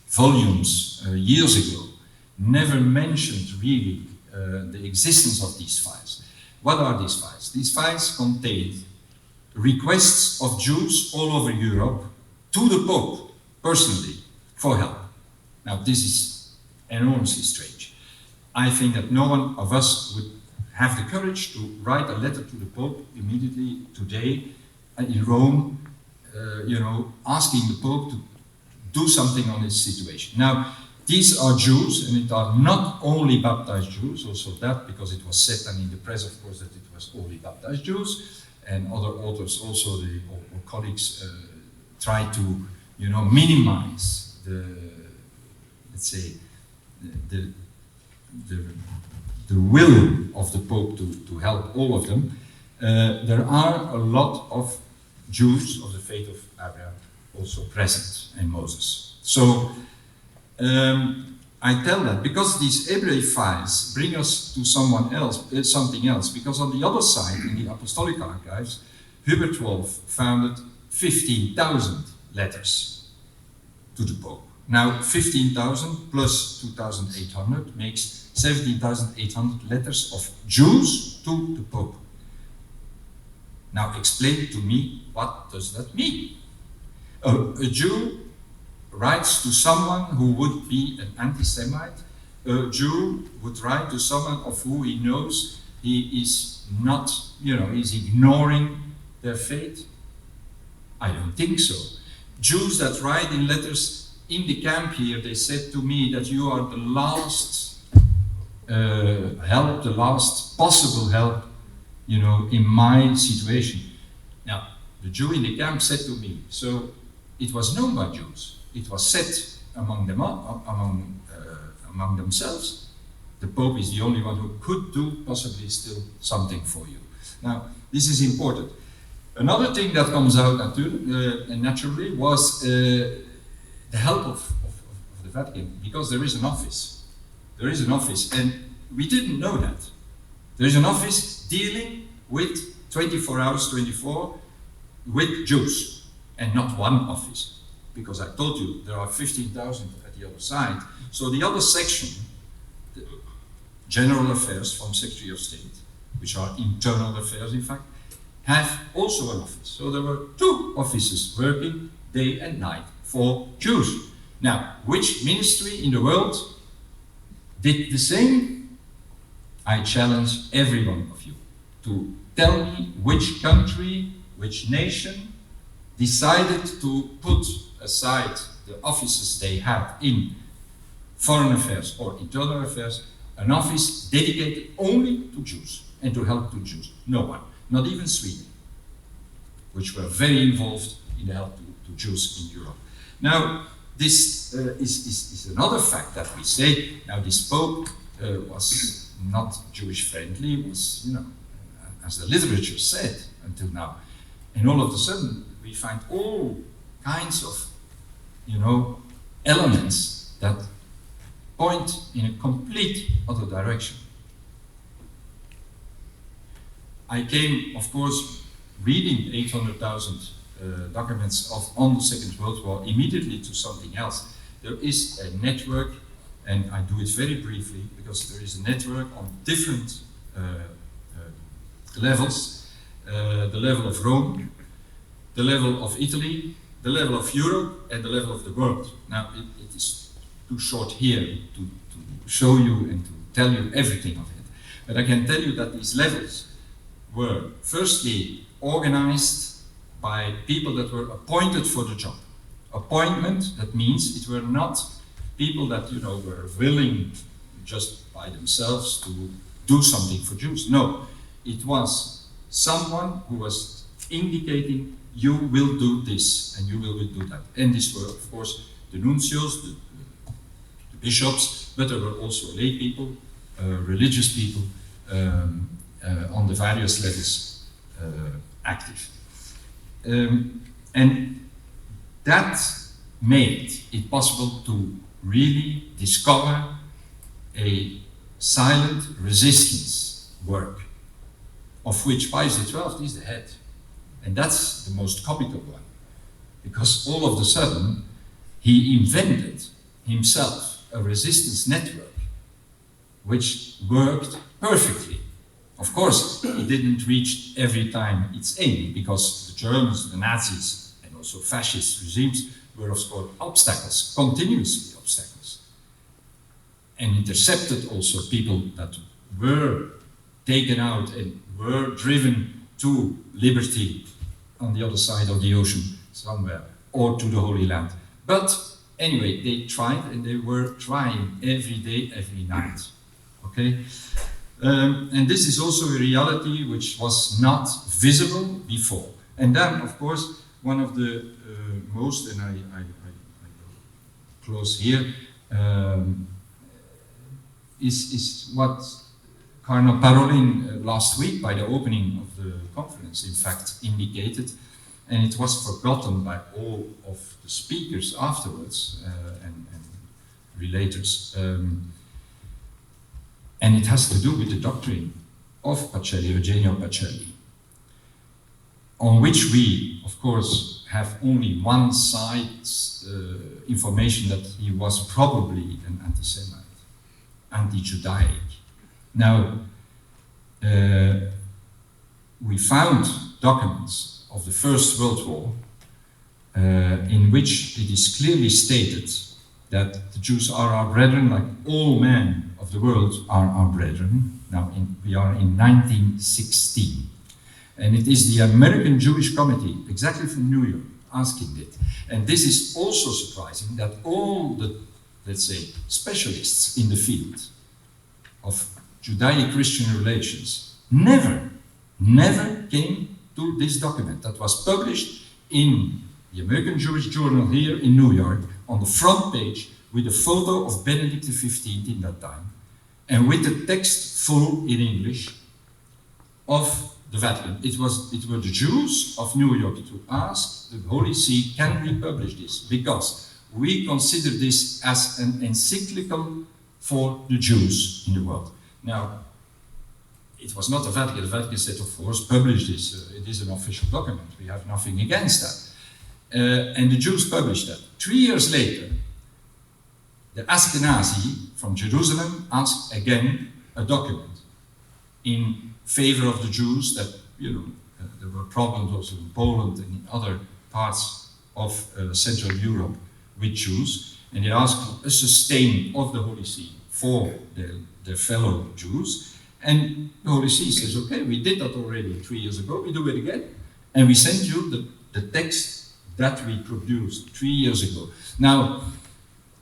volumes years ago never mentioned really the existence of these files. What are these files? These files contain requests of Jews all over Europe to the Pope, personally, for help. Now, this is enormously strange. I think that no one of us would have the courage to write a letter to the Pope immediately today in Rome, asking the Pope to do something on this situation. Now, these are Jews, and it are not only baptized Jews, also that, because it was said and in the press, of course, that it was only baptized Jews, and other authors also, or colleagues, try to, minimize the, let's say, the the will of the Pope to help all of them, there are a lot of Jews of the faith of Abraham also present, and Moses. So I tell that because these Hebrew files bring us to someone else, something else, because on the other side, in the Apostolic Archives, Hubert Wolff founded 15,000 letters to the Pope. Now, 15,000 plus 2,800 makes 17,800 letters of Jews to the Pope. Now, explain to me, what does that mean? A Jew writes to someone who would be an anti-Semite. A Jew would write to someone of who he knows he is not, he's ignoring their faith. I don't think so. Jews that write in letters in the camp here, they said to me that you are the last help, the last possible help, in my situation. Now, the Jew in the camp said to me, so it was known by Jews. It was said among them, among themselves. The Pope is the only one who could do possibly still something for you. Now, this is important. Another thing that comes out naturally was the help of the Vatican, because there is an office. There is an office, and we didn't know that. There is an office dealing with 24 hours, 24, with Jews, and not one office. Because I told you, there are 15,000 at the other side. So the other section, the General Affairs from Secretary of State, which are internal affairs in fact, have also an office. So there were two offices working day and night for Jews. Now, which ministry in the world did the same? I challenge every one of you to tell me which country, which nation decided to put aside the offices they had in foreign affairs or internal affairs, an office dedicated only to Jews and to help to Jews. No one. Not even Sweden, which were very involved in the help to Jews in Europe. Now, this is another fact that we say. Now, this Pope was not Jewish friendly, was, as the literature said until now. And all of a sudden, we find all kinds of, elements that point in a complete other direction. I came, of course, reading 800,000 documents on the Second World War immediately to something else. There is a network, and I do it very briefly, because there is a network on different levels. The level of Rome, the level of Italy, the level of Europe, and the level of the world. Now, it is too short here to show you and to tell you everything of it. But I can tell you that these levels were firstly organized by people that were appointed for the job. Appointment, that means it were not people that were willing just by themselves to do something for Jews. No, it was someone who was indicating you will do this and you will do that. And these were, of course, the nuncios, the bishops, but there were also lay people, religious people, on the various levels active. And that made it possible to really discover a silent resistance work, of which Pius XII is the head. And that's the most comical one, because all of a sudden he invented himself a resistance network which worked perfectly. Of course, it didn't reach every time its aim, because the Germans, the Nazis, and also fascist regimes were, of course, obstacles, continuously obstacles, and intercepted also people that were taken out and were driven to liberty on the other side of the ocean somewhere, or to the Holy Land. But anyway, they tried, and they were trying every day, every night. Okay? And this is also a reality which was not visible before. And then, of course, one of the most, and I close here, is what Cardinal Parolin last week, by the opening of the conference, in fact, indicated, and it was forgotten by all of the speakers afterwards and relators, and it has to do with the doctrine of Pacelli, Eugenio Pacelli, on which we, of course, have only one side's information that he was probably an anti-Semite, anti-Judaic. Now, we found documents of the First World War in which it is clearly stated that the Jews are our brethren, like all men of the world are our brethren. Now, we are in 1916. And it is the American Jewish Committee, exactly from New York, asking it. And this is also surprising that all the, let's say, specialists in the field of Judaic-Christian relations never came to this document that was published in the American Jewish Journal here in New York on the front page with a photo of Benedict XV in that time and with the text full in English of the Vatican. It were the Jews of New York to ask the Holy See, can we publish this? Because we consider this as an encyclical for the Jews in the world. Now, it was not the Vatican. The Vatican said, of course, publish this. It is an official document. We have nothing against that. And the Jews published that. 3 years later, the Ashkenazi from Jerusalem asked again a document in favor of the Jews that, there were problems also in Poland and in other parts of Central Europe with Jews. And they asked a sustain of the Holy See for their fellow Jews. And the Holy See says, okay, we did that already 3 years ago, we do it again. And we send you the text that we produced 3 years ago. Now,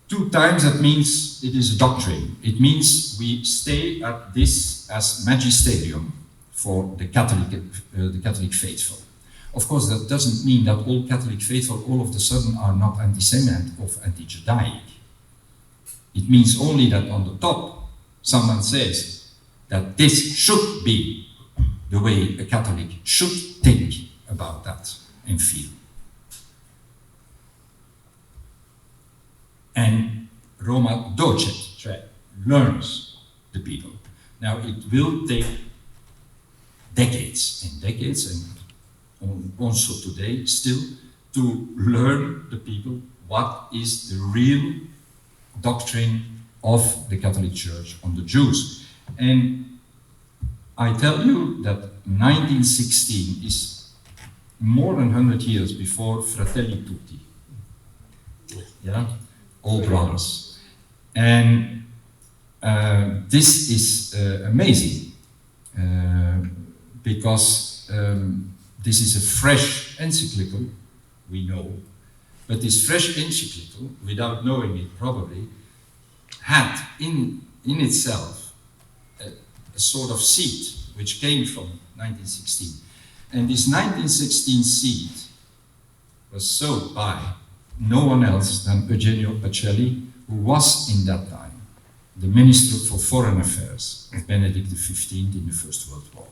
2 times that means it is a doctrine. It means we stay at this as magisterium for the Catholic faithful. Of course, that doesn't mean that all Catholic faithful all of a sudden are not anti-Semite or anti-Judaic. It means only that on the top, someone says that this should be the way a Catholic should think about that and feel. And Roma docet, learns the people. Now it will take decades and decades, and also today still, to learn the people what is the real doctrine of the Catholic Church on the Jews. And I tell you that 1916 is more than 100 years before Fratelli Tutti. Yeah? All brothers. And this is amazing because this is a fresh encyclical, we know, but this fresh encyclical, without knowing it probably, had in itself a sort of seed which came from 1916. And this 1916 seed was sowed by no one else than Eugenio Pacelli, who was in that time the Minister for Foreign Affairs of Benedict XV in the First World War.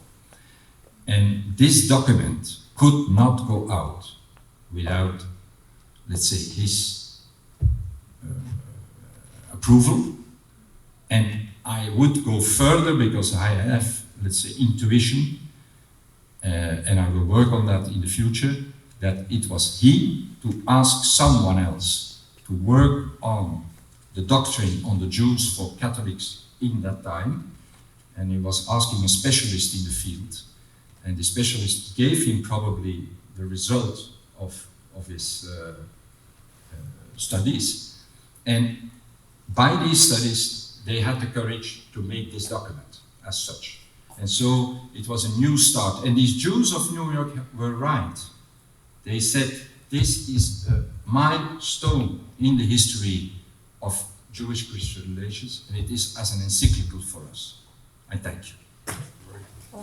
And this document could not go out without, let's say, his approval. And I would go further because I have, let's say, intuition, and I will work on that in the future, that it was he to ask someone else to work on the doctrine on the Jews for Catholics in that time, and he was asking a specialist in the field, and the specialist gave him probably the result of his studies. And by these studies, they had the courage to make this document as such. And so it was a new start. And these Jews of New York were right. They said, this is a milestone in the history of Jewish-Christian relations, and it is as an encyclical for us. I thank you. I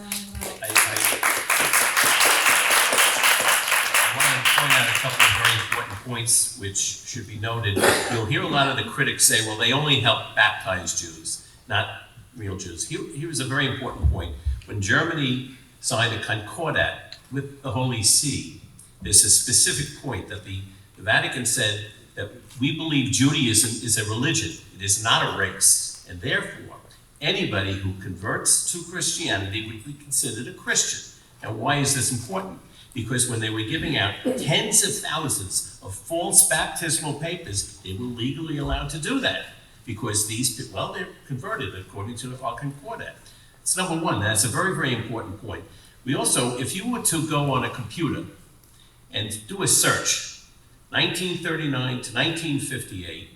want to point out a couple of very important points which should be noted. You'll hear a lot of the critics say, well, they only help baptize Jews, not real Jews. Here was a very important point. When Germany signed a concordat with the Holy See, there's a specific point that the Vatican said that we believe Judaism is a religion. It is not a race. And therefore, anybody who converts to Christianity would be considered a Christian. Now, why is this important? Because when they were giving out tens of thousands of false baptismal papers, they were legally allowed to do that. Because these people, well, they're converted according to our concordat. It's number one. That's a very, very important point. We also, if you were to go on a computer and do a search, 1939 to 1958,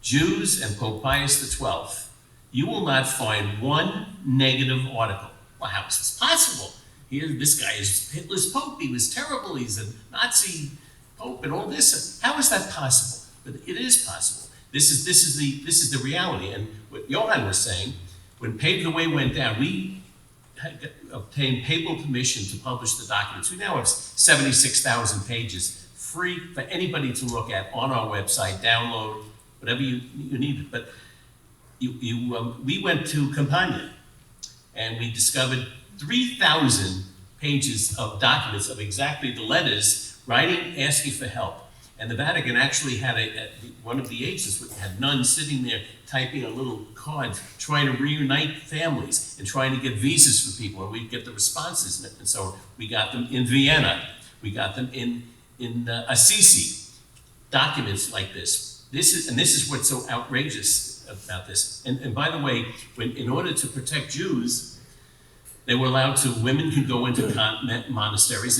Jews and Pope Pius XII, you will not find one negative article. Well, how is this possible? Here, this guy is Hitler's Pope. He was terrible. He's a Nazi Pope and all this. How is that possible? But it is possible. This is the reality. And what Johann was saying, when Pave the Way went down, we had obtained papal permission to publish the documents. We now have 76,000 pages free for anybody to look at on our website, download, whatever you need. But we went to Campania and we discovered 3,000 pages of documents of exactly the letters writing, asking for help. And the Vatican actually had one of the agents had nuns sitting there typing a little card, trying to reunite families and trying to get visas for people, and we'd get the responses. And so we got them in Vienna, we got them in Assisi, documents like this. This is what's so outrageous about this. And by the way, in order to protect Jews, they were allowed to, women can go into monasteries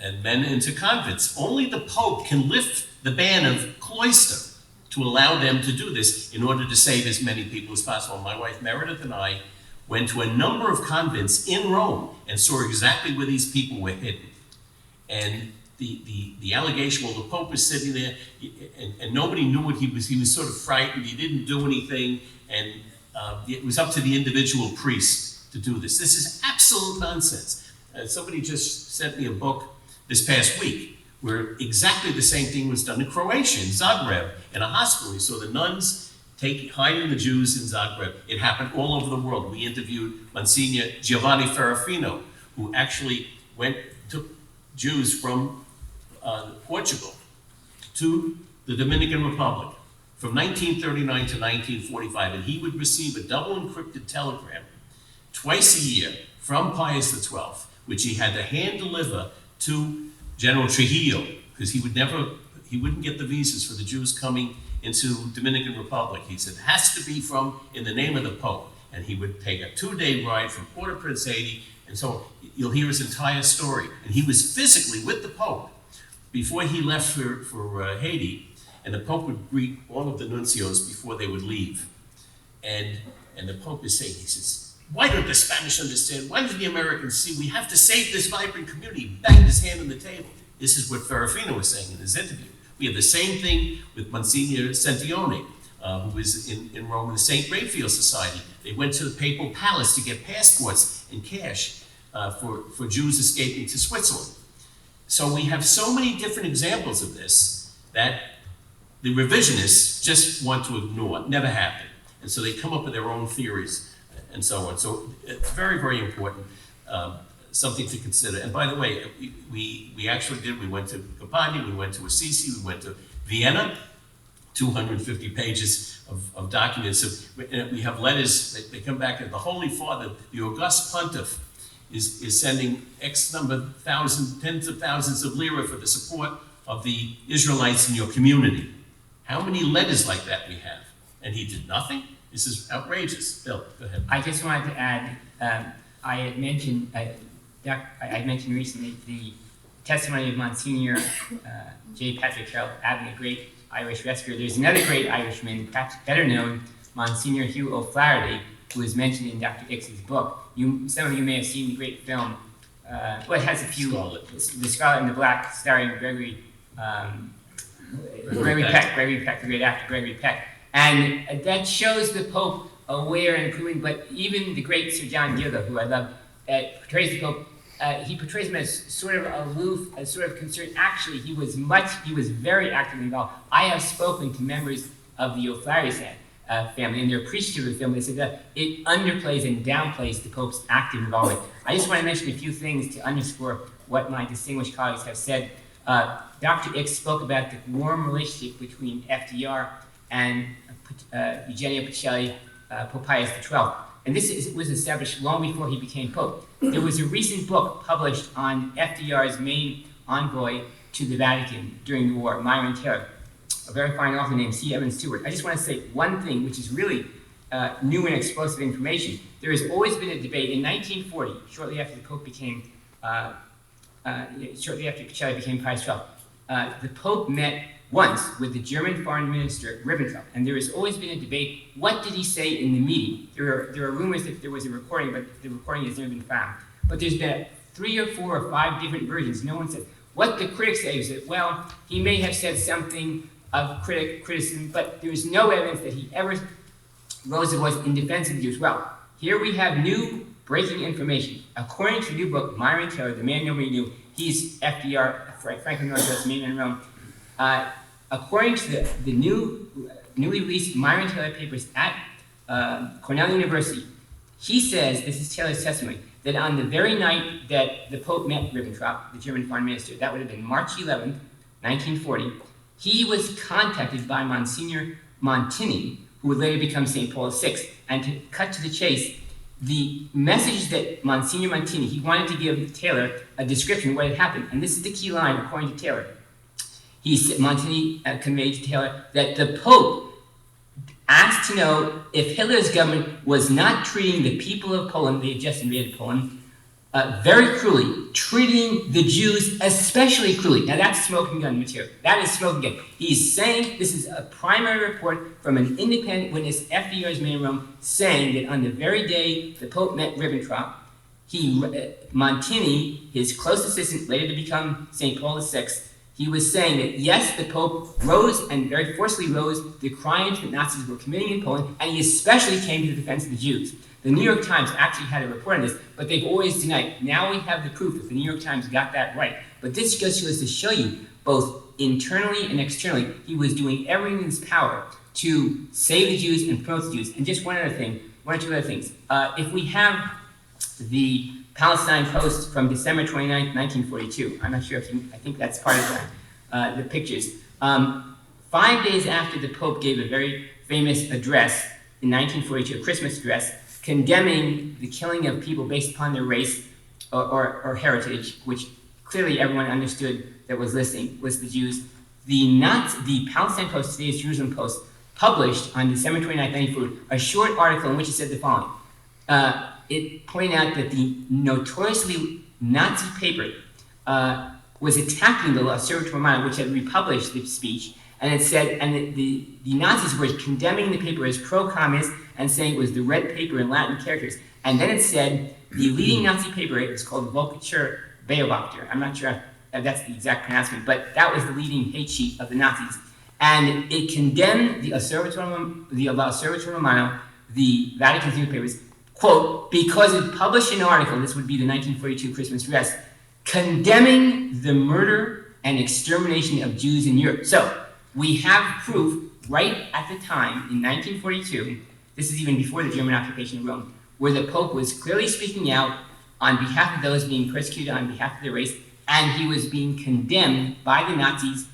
and men into convents. Only the Pope can lift the ban of cloister to allow them to do this in order to save as many people as possible. My wife Meredith and I went to a number of convents in Rome and saw exactly where these people were hidden. And the allegation, well, the Pope was sitting there and nobody knew what he was sort of frightened, he didn't do anything, and it was up to the individual priest to do this. This is absolute nonsense. Somebody just sent me a book this past week where exactly the same thing was done in Croatia, in Zagreb, in a hospital. We saw the nuns hiding the Jews in Zagreb. It happened all over the world. We interviewed Monsignor Giovanni Ferrafino, who actually took Jews from Portugal to the Dominican Republic from 1939 to 1945, and he would receive a double encrypted telegram twice a year from Pius XII, which he had to hand deliver to General Trujillo, because he wouldn't get the visas for the Jews coming into Dominican Republic. He said, it has to be in the name of the Pope. And he would take a 2-day ride from Port-au-Prince, Haiti, and so you'll hear his entire story. And he was physically with the Pope before he left for Haiti, and the Pope would greet all of the nuncios before they would leave. And the Pope is saying, he says, why don't the Spanish understand? Why don't the Americans see? We have to save this vibrant community. He banged his hand on the table. This is what Ferrafino was saying in his interview. We have the same thing with Monsignor Sentione, who was in Rome in the St. Raphael Society. They went to the papal palace to get passports and cash for Jews escaping to Switzerland. So we have so many different examples of this that the revisionists just want to ignore. It never happened. And so they come up with their own theories and so on. So it's very, very important, something to consider. And by the way, we actually did, we went to Campania, we went to Assisi, we went to Vienna, 250 pages of documents. So we have letters, they come back, and the Holy Father, the August Pontiff, is sending X number tens of thousands of lira for the support of the Israelites in your community. How many letters like that we have? And he did nothing? This is outrageous. Bill, go ahead. I just wanted to add, I had mentioned recently the testimony of Monsignor J. Patrick Carroll, Abbey, a great Irish rescuer. There's another great Irishman, perhaps better known, Monsignor Hugh O'Flaherty, who is mentioned in Dr. Ix's book. Some of you may have seen the great film, it has a few, The Scarlet and the Black, starring Gregory Peck, the great actor Gregory Peck. And that shows the Pope aware and approving, but even the great Sir John Gilda, who I love, portrays the Pope, he portrays him as sort of aloof, as sort of concerned. Actually, he was very actively involved. I have spoken to members of the O'Flaherty family, and they're appreciative of the film. They said that it underplays and downplays the Pope's active involvement. I just want to mention a few things to underscore what my distinguished colleagues have said. Dr. X spoke about the warm relationship between FDR and Eugenio Pacelli, Pope Pius XII. And was established long before he became Pope. There was a recent book published on FDR's main envoy to the Vatican during the war, Myron Taylor, a very fine author named C. Evan Stewart. I just want to say one thing, which is really new and explosive information. There has always been a debate in 1940, shortly after the Pope became, shortly after Pacelli became Pius XII. The Pope met once with the German Foreign Minister Ribbentrop, and there has always been a debate. What did he say in the meeting? There are rumors that there was a recording, but the recording has never been found. But there's been 3 or 4 or 5 different versions. No one said. What the critics say is that, well, he may have said something of criticism, but there is no evidence that he ever rose his voice in defense of the Jews. Well, here we have new breaking information. According to the new book, Myron Taylor, the man nobody knew, he's FDR, Franklin Northwest, main man in Rome. According to the newly released Myron Taylor papers at Cornell University, he says, this is Taylor's testimony, that on the very night that the Pope met Ribbentrop, the German foreign minister, that would have been March 11th, 1940, he was contacted by Monsignor Montini, who would later become St. Paul VI. And to cut to the chase, the message that Monsignor Montini, he wanted to give Taylor a description of what had happened. And this is the key line, according to Taylor. Montini conveyed to Taylor that the Pope asked to know if Hitler's government was not treating the people of Poland, they had just invaded Poland, very cruelly, treating the Jews especially cruelly. Now that's smoking gun material. That is smoking gun. He's saying, this is a primary report from an independent witness, FDR's man in Rome, saying that on the very day the Pope met Ribbentrop, Montini, his close assistant, later to become St. Paul VI, he was saying that yes, the Pope rose and very forcefully rose the crimes that Nazis were committing in Poland, and he especially came to the defense of the Jews. The New York Times actually had a report on this, but they've always denied. Now we have the proof that the New York Times got that right. But this just goes to show you, both internally and externally, he was doing everything in his power to save the Jews and promote the Jews. And just one or two other things. If we have the Palestine Post from December 29th, 1942, I'm not sure if I think that's part of that, the pictures. 5 days after the Pope gave a very famous address in 1942, a Christmas address, condemning the killing of people based upon their race or heritage, which clearly everyone understood that was listening, was the Jews. The Palestine Post, today's Jerusalem Post, published on December 29, 1942, a short article in which it said the following. It pointed out that the notoriously Nazi paper was attacking the L'Osservatore Romano, which had republished the speech, and it said, and the Nazis were condemning the paper as pro-communist and saying it was the red paper in Latin characters. And then it said the leading Nazi paper, it was called Volkscher Beobachter. I'm not sure if that's the exact pronouncement, but that was the leading hate sheet of the Nazis. And it condemned the L'Osservatore Romano, the Vatican's newspapers, quote, because it published an article, this would be the 1942 Christmas address, condemning the murder and extermination of Jews in Europe. So, we have proof right at the time, in 1942, this is even before the German occupation of Rome, where the Pope was clearly speaking out on behalf of those being persecuted on behalf of their race, and he was being condemned by the Nazis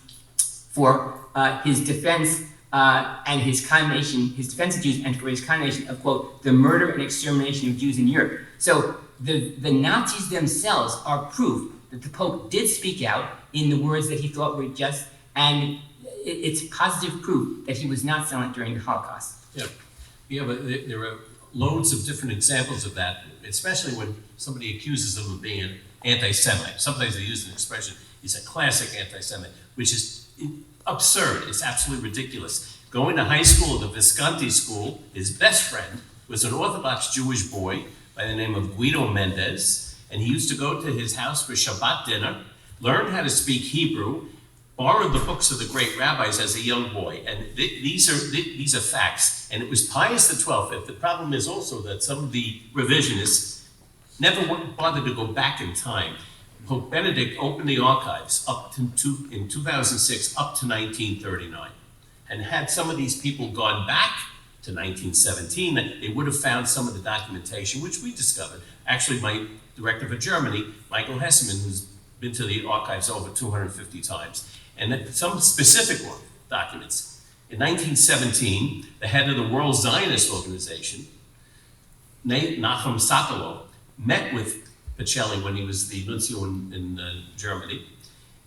for his defense and his condemnation, his defense of Jews, and for his condemnation of, quote, the murder and extermination of Jews in Europe. So the Nazis themselves are proof that the Pope did speak out in the words that he thought were just, and it's positive proof that he was not silent during the Holocaust. Yeah, but there are loads of different examples of that, especially when somebody accuses him of being an anti-Semite. Sometimes they use an expression, he's a classic anti-Semite, which is absurd. It's absolutely ridiculous. Going to high school, the Visconti school, his best friend was an Orthodox Jewish boy by the name of Guido Mendez, and he used to go to his house for Shabbat dinner, learn how to speak Hebrew, borrowed the books of the great rabbis as a young boy, and these are facts. And it was Pius XII. The problem is also that some of the revisionists never bothered to go back in time. Pope Benedict opened the archives in 2006 up to 1939, and had some of these people gone back to 1917, they would have found some of the documentation, which we discovered. Actually, my director for Germany, Michael Hesseman, who's been to the archives over 250 times, and that some specific documents. In 1917, the head of the World Zionist Organization, Nachum Sokolow, met with Pacelli when he was the nuncio in Germany.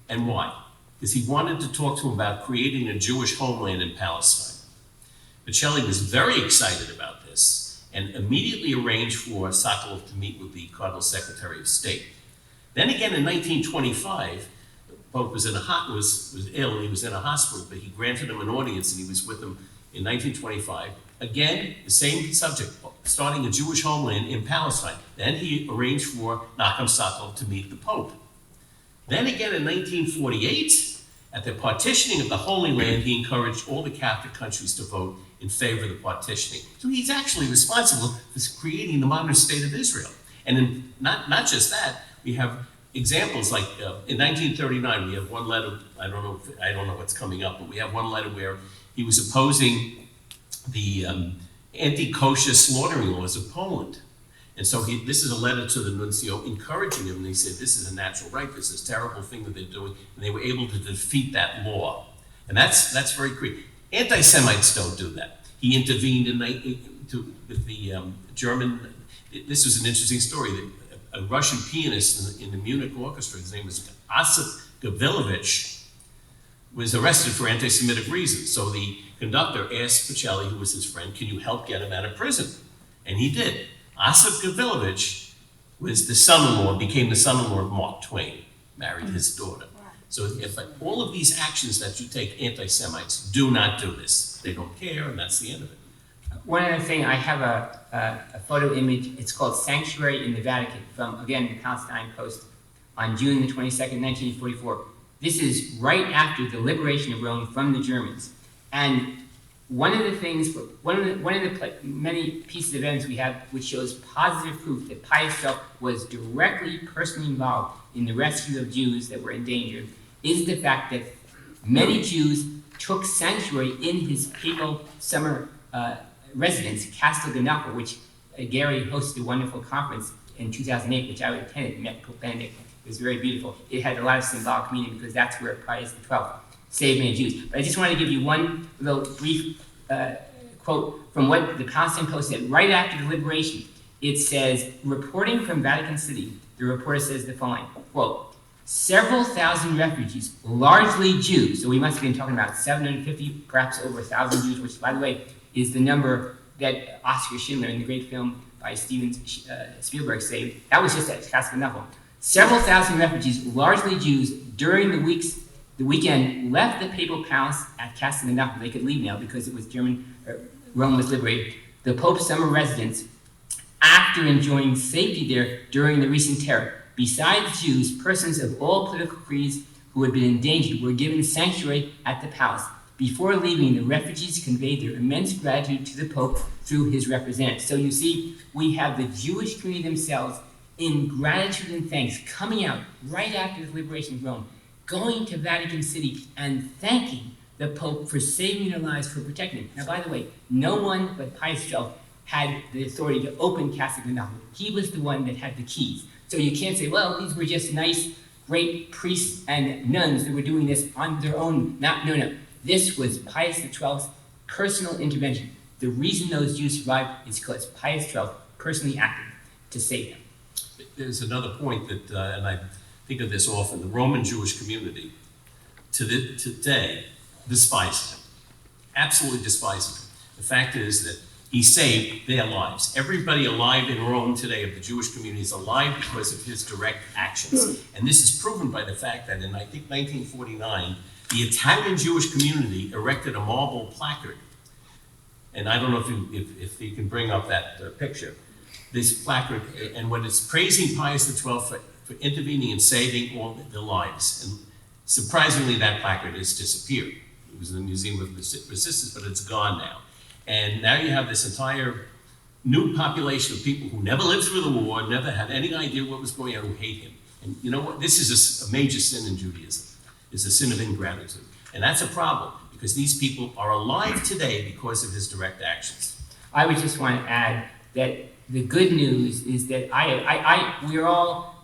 And why? Because he wanted to talk to him about creating a Jewish homeland in Palestine. Pacelli was very excited about this and immediately arranged for Sokolow to meet with the Cardinal Secretary of State. Then again in 1925, the Pope was ill and he was in a hospital, but he granted him an audience and he was with him in 1925. Again, the same subject, starting a Jewish homeland in Palestine. Then he arranged for Nachum Sokolow to meet the Pope. Then again in 1948, at the partitioning of the Holy Land, he encouraged all the Catholic countries to vote in favor of the partitioning. So he's actually responsible for creating the modern state of Israel. And not just that, we have examples like in 1939, we have one letter, I don't know what's coming up, but we have one letter where he was opposing the anti-kosher slaughtering laws of Poland. And so this is a letter to the nuncio encouraging him, and he said, this is a natural right, this is a terrible thing that they're doing, and they were able to defeat that law. And that's very clear. Anti-Semites don't do that. He intervened with the German, this was an interesting story, a Russian pianist in the Munich orchestra, his name was Osip Gavrilovich, was arrested for anti-Semitic reasons. So the conductor asked Pacelli, who was his friend, can you help get him out of prison? And he did. Osip Gavrilovich was became the son-in-law of Mark Twain, married his daughter. So but all of these actions that you take, anti-Semites do not do this. They don't care, and that's the end of it. One other thing, I have a photo image. It's called Sanctuary in the Vatican from, again, the Palestine Post on June the 22nd, 1944. This is right after the liberation of Rome from the Germans. And one of the things, one of the many pieces of evidence we have which shows positive proof that Pius was directly, personally involved in the rescue of Jews that were endangered is the fact that many Jews took sanctuary in his papal summer residence, Castel Gandolfo, which Gary hosted a wonderful conference in 2008, which I attended, met Pope Benedict. It was very beautiful. It had a lot of symbolic meaning because that's where Pius XII saved many Jews. But I just wanted to give you one little brief quote from what the Palestine Post said right after the liberation. It says, reporting from Vatican City, the reporter says the following, quote, several thousand refugees, largely Jews, so we must have been talking about 750, perhaps over 1,000 Jews, which, by the way, is the number that Oskar Schindler in the great film by Steven Spielberg saved. That was just at Castel Gandolfo. Several thousand refugees, largely Jews, during the weekend, left the papal palace at Castel Gandolfo. They could leave now because it was Rome was liberated. The Pope's summer residence, after enjoying safety there during the recent terror. Besides Jews, persons of all political creeds who had been endangered were given sanctuary at the palace. Before leaving, the refugees conveyed their immense gratitude to the Pope through his representatives. So you see, we have the Jewish community themselves in gratitude and thanks coming out right after the liberation of Rome, going to Vatican City and thanking the Pope for saving their lives, for protecting them. Now, by the way, no one but Pius XII had the authority to open Castel Gandolfo. He was the one that had the keys. So you can't say, well, these were just nice, great priests and nuns that were doing this on their own. No. This was Pius XII's personal intervention. The reason those Jews survived is because Pius XII personally acted to save them. There's another point that, and I think of this often, the Roman Jewish community today despises him, absolutely despises him. The fact is that he saved their lives. Everybody alive in Rome today of the Jewish community is alive because of his direct actions. And this is proven by the fact that in, I think, 1949, the Italian Jewish community erected a marble placard. And I don't know if you can bring up that picture. This placard, and when it's praising Pius XII for intervening and saving all their lives. And surprisingly, that placard has disappeared. It was in the Museum of Resistance, but it's gone now. And now you have this entire new population of people who never lived through the war, never had any idea what was going on, who hate him. And you know what? This is a major sin in Judaism. It's a sin of ingratitude. And that's a problem, because these people are alive today because of his direct actions. I would just want to add that the good news is that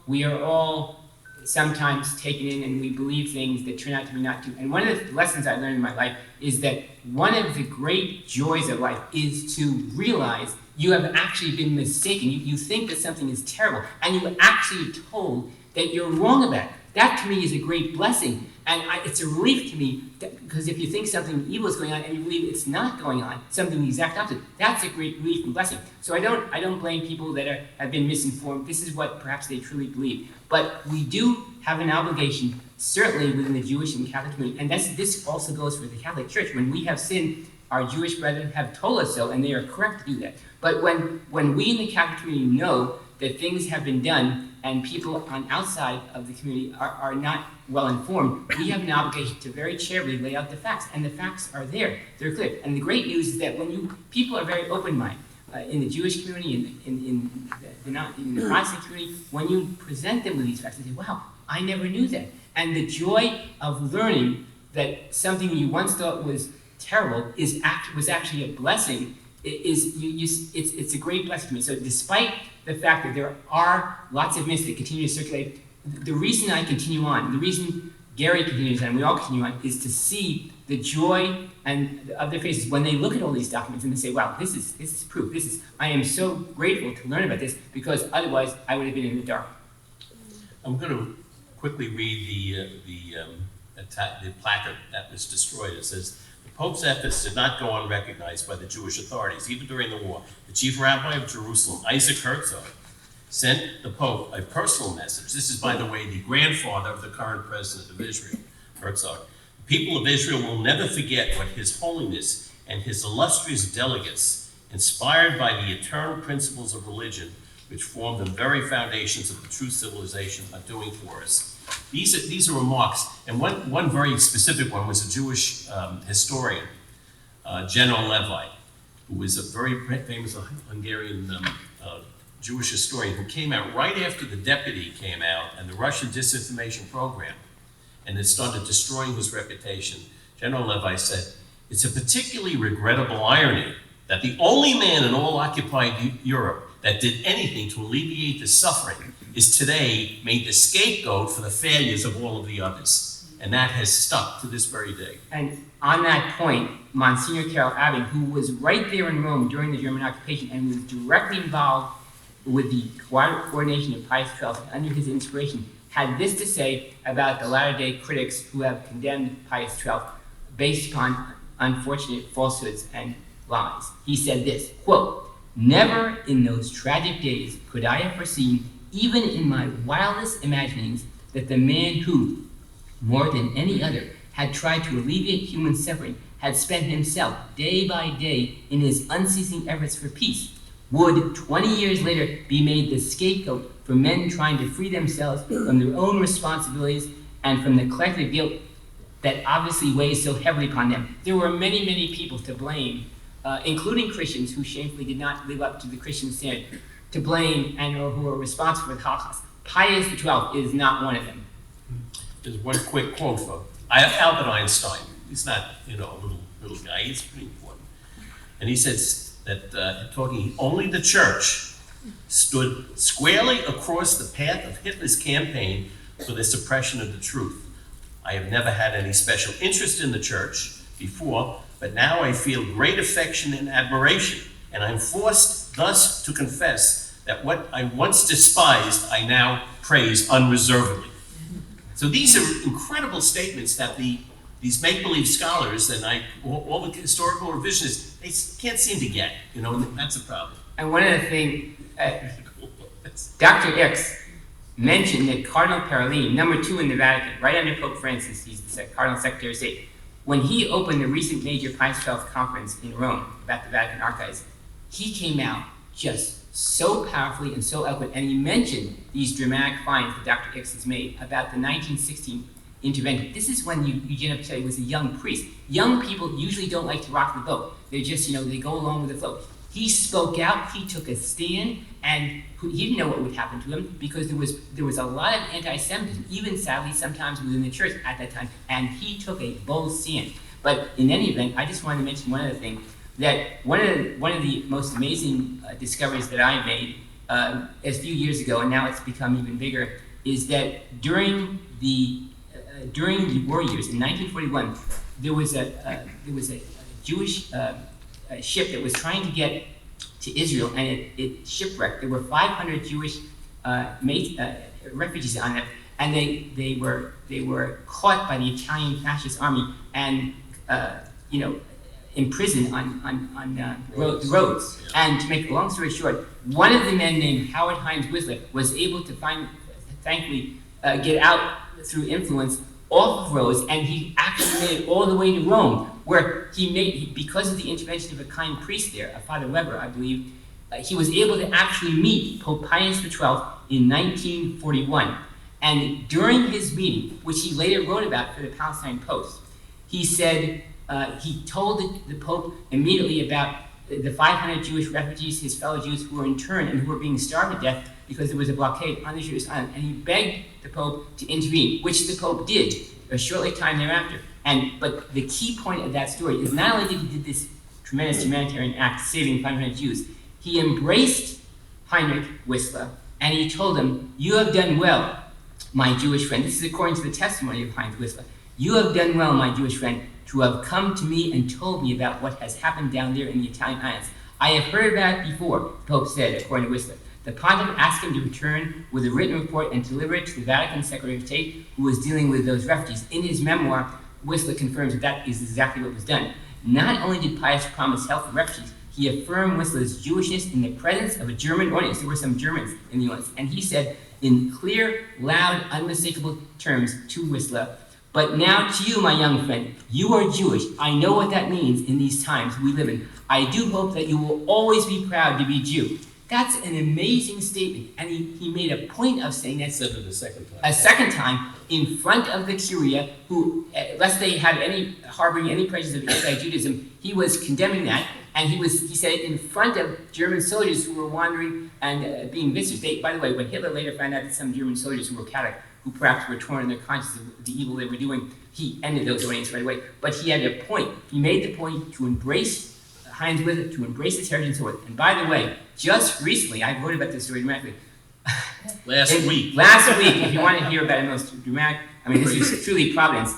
we are all sometimes taken in and we believe things that turn out to be not true. And one of the lessons I learned in my life is that one of the great joys of life is to realize you have actually been mistaken. You think that something is terrible, and you actually are told that you're wrong about it. That to me is a great blessing. And it's a relief to me, because if you think something evil is going on and you believe it's not going on, something the exact opposite, that's a great relief and blessing. So I don't blame people that have been misinformed. This is what perhaps they truly believe. But we do have an obligation, certainly within the Jewish and Catholic community, and this also goes for the Catholic Church. When we have sinned, our Jewish brethren have told us so, and they are correct to do that. But when we in the Catholic community know that things have been done and people on outside of the community are not well informed, we have an obligation to very charitably lay out the facts, and the facts are there. They're clear. And the great news is that people are very open-minded in the Jewish community, in the Protestant community. When you present them with these facts, they say, "Wow, I never knew that." And the joy of learning that something you once thought was terrible was actually a blessing. It's a great blessing to me. So despite the fact that there are lots of myths that continue to circulate, the reason I continue on, the reason Gary continues on, and we all continue on, is to see the joy of their faces when they look at all these documents and they say, "Wow, this is proof. I am so grateful to learn about this, because otherwise I would have been in the dark." I'm going to quickly read the placard that was destroyed. It says, "The Pope's efforts did not go unrecognized by the Jewish authorities, even during the war. The chief rabbi of Jerusalem, Isaac Herzog, sent the Pope a personal message." This is, by the way, the grandfather of the current president of Israel, Herzog. "The people of Israel will never forget what His Holiness and his illustrious delegates, inspired by the eternal principles of religion, which form the very foundations of the true civilization, are doing for us." These are remarks, and one very specific one was a Jewish historian, General Levi, who was a very famous Hungarian Jewish historian, who came out right after the deputy came out and the Russian disinformation program, and it started destroying his reputation. General Levi said, "It's a particularly regrettable irony that the only man in all occupied Europe that did anything to alleviate the suffering is today made the scapegoat for the failures of all of the others." And that has stuck to this very day. And on that point, Monsignor Carol Abing, who was right there in Rome during the German occupation and was directly involved with the coordination of Pius XII, under his inspiration, had this to say about the latter-day critics who have condemned Pius XII based upon unfortunate falsehoods and lies. He said this, quote, "Never in those tragic days could I have foreseen, even in my wildest imaginings, that the man who, more than any other, had tried to alleviate human suffering, had spent himself day by day in his unceasing efforts for peace, would 20 years later be made the scapegoat for men trying to free themselves from their own responsibilities and from the collective guilt that obviously weighs so heavily upon them." There were many, many people to blame, including Christians who shamefully did not live up to the Christian standard, to blame and or who are responsible for the Holocaust. Pius XII is not one of them. There's one quick quote from Albert Einstein. He's not, a little guy. He's pretty important. And he says that, only the church stood squarely across the path of Hitler's campaign for the suppression of the truth. I have never had any special interest in the church before, but now I feel great affection and admiration, and I'm forced thus to confess that what I once despised, I now praise unreservedly. So these are incredible statements that these make-believe scholars and all the historical revisionists, they can't seem to get, and that's a problem. And one of the things, Dr. X mentioned that Cardinal Parolin, number 2 in the Vatican, right under Pope Francis, he's the Cardinal Secretary of State, when he opened the recent major Pius XII conference in Rome about the Vatican archives, he came out just so powerfully and so eloquent, and he mentioned these dramatic finds that Dr. X has made about the 1916 intervention. This is when Eugenio Pacelli was a young priest. Young people usually don't like to rock the boat. They're just, they go along with the flow. He spoke out, he took a stand, and he didn't know what would happen to him because there was a lot of anti-Semitism, even sadly sometimes within the church at that time, and he took a bold stand. But in any event, I just wanted to mention one other thing, that one of the most amazing discoveries that I made a few years ago, and now it's become even bigger, is that during the war years in 1941, there was a Jewish ship that was trying to get to Israel, and it shipwrecked. There were 500 Jewish refugees on it, and they were caught by the Italian fascist army and imprisoned on roads. And to make a long story short, one of the men named Howard Hines Whistler was able to thankfully get out through influence off of Rhodes, and he actually made it all the way to Rome, where because of the intervention of a kind priest there, a Father Weber, I believe, he was able to actually meet Pope Pius XII in 1941. And during his meeting, which he later wrote about for the Palestine Post, he said, he told the Pope immediately about the 500 Jewish refugees, his fellow Jews who were interned and who were being starved to death because there was a blockade on the Jewish island, and he begged the Pope to intervene, which the Pope did a shortly time thereafter. But the key point of that story is not only did he do this tremendous humanitarian act, saving 500 Jews, he embraced Heinrich Whistler, and he told him, "You have done well, my Jewish friend." This is according to the testimony of Heinrich Whistler. "You have done well, my Jewish friend, to have come to me and told me about what has happened down there in the Italian islands. I have heard about it before," the Pope said, according to Whistler. The Pontiff asked him to return with a written report and deliver it to the Vatican Secretary of State, who was dealing with those refugees. In his memoir, Whistler confirms that is exactly what was done. Not only did Pius promise help for refugees, he affirmed Whistler's Jewishness in the presence of a German audience. There were some Germans in the audience. And he said, in clear, loud, unmistakable terms to Whistler, "But now to you, my young friend, you are Jewish. I know what that means in these times we live in. I do hope that you will always be proud to be Jew." That's an amazing statement, and he made a point of saying that Said it a second time. a second time in front of the Curia, who, lest they had harboring any prejudice of anti-Judaism, he was condemning that, and he said it in front of German soldiers who were wandering and being visitors. By the way, when Hitler later found out that some German soldiers who were Catholic, who perhaps were torn in their conscience of the evil they were doing, he ended those audiences right away. But he had a point. He made the point to embrace Heinz Whistler, to embrace his heritage and so forth. And by the way, just recently, I wrote about this story dramatically. Last week, if you want to hear about it most dramatic, this is truly Providence.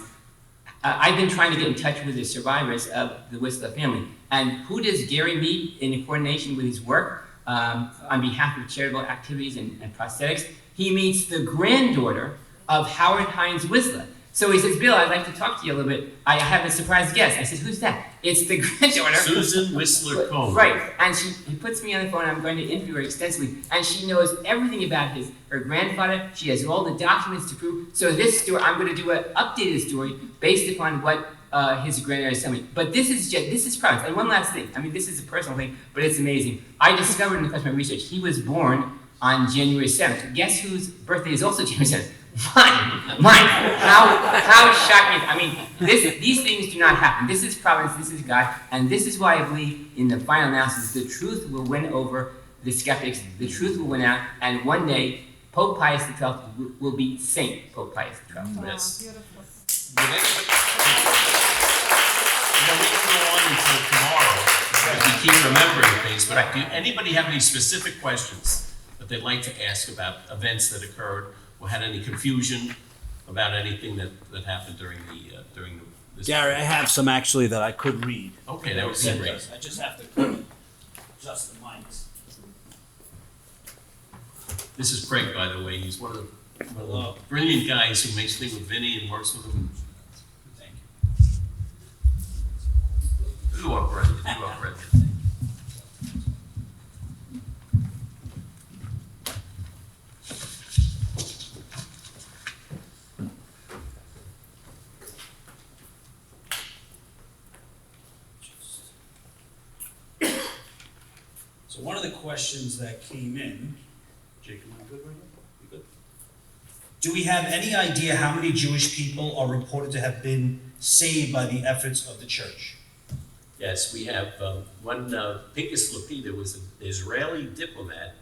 I've been trying to get in touch with the survivors of the Whistler family. And who does Gary meet in coordination with his work on behalf of charitable activities and prosthetics? He meets the granddaughter of Howard Hines Whistler. So he says, "Bill, I'd like to talk to you a little bit. I have a surprise guest." I said, "Who's that?" "It's the granddaughter." Susan Whistler Cohn. Right, and he puts me on the phone, I'm going to interview her extensively, and she knows everything about her grandfather. She has all the documents to prove. So this story, I'm going to do an updated story based upon what his granddaughter is telling me. But this is Providence. And one last thing, this is a personal thing, but it's amazing. I discovered in the course of my research, he was born on January 7th. Guess whose birthday is also January 7th? Mine. How shocking. These things do not happen. This is Providence, this is God, and this is why I believe in the final analysis, the truth will win over the skeptics, the truth will win out, and one day, Pope Pius XII will be Saint Pope Pius XII. Yes. Beautiful. We can go on until tomorrow, as we keep remembering things, but do anybody have any specific questions that they'd like to ask about events that occurred, or had any confusion about anything that happened during this? Gary, I have some actually that I could read. Okay, that would be great. I just have to adjust the mics. This is Craig, by the way. He's one of the brilliant guys who makes things with Vinny and works with him. Thank you. You are brilliant. You are brilliant. So one of the questions that came in, Jake, am I good right now? You good? Do we have any idea how many Jewish people are reported to have been saved by the efforts of the church? Yes, we have one, Pius was an Israeli diplomat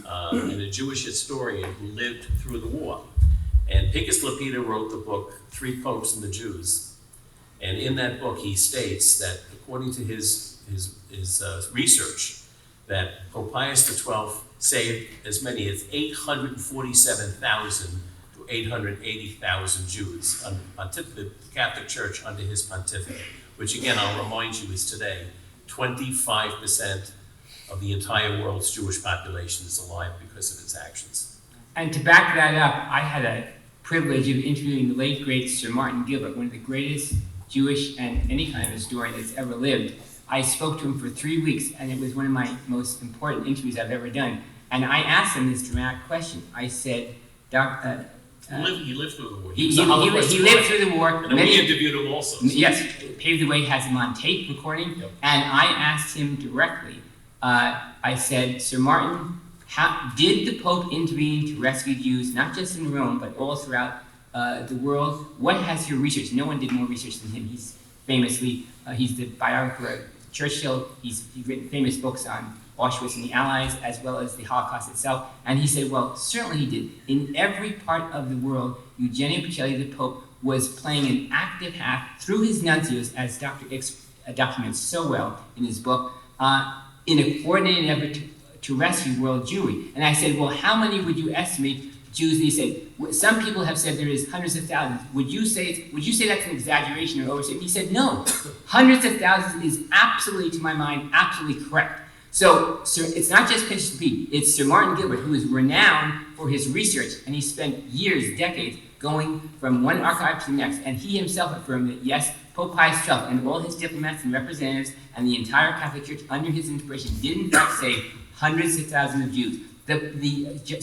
and a Jewish historian who lived through the war. And Pius wrote the book, Three Popes and the Jews. And in that book, he states that according to his research, that Pope Pius XII saved as many as 847,000 to 880,000 Jews under the Catholic Church under his pontificate, which again, I'll remind you, is today 25% of the entire world's Jewish population is alive because of his actions. And to back that up, I had a privilege of interviewing the late great Sir Martin Gilbert, one of the greatest Jewish and any kind of historian that's ever lived. I spoke to him for 3 weeks, and it was one of my most important interviews I've ever done. And I asked him this dramatic question. I said, He lived through the war. He lived through the war. And we interviewed him also. Yes, paved the way, has him on tape recording. Yep. And I asked him directly, I said, Sir Martin, did the Pope intervene to rescue Jews, not just in Rome, but all throughout the world? What has your research? No one did more research than him. He's famously, he's the biographer of Churchill. He's written famous books on Auschwitz and the Allies, as well as the Holocaust itself. And he said, well, certainly he did. In every part of the world, Eugenio Pacelli, the Pope, was playing an active half through his nuncios, as Dr. X documents so well in his book, in a coordinated effort to rescue world Jewry. And I said, well, how many would you estimate Jews? And he said, some people have said there is hundreds of thousands. Would you say that's an exaggeration or overstatement? He said, no, hundreds of thousands is absolutely, to my mind, absolutely correct. So it's not just Pius Pete, it's Sir Martin Gilbert, who is renowned for his research, and he spent years, decades, going from one archive to the next, and he himself affirmed that yes, Pope Pius XII and all his diplomats and representatives and the entire Catholic Church under his inspiration did in fact save hundreds of thousands of Jews.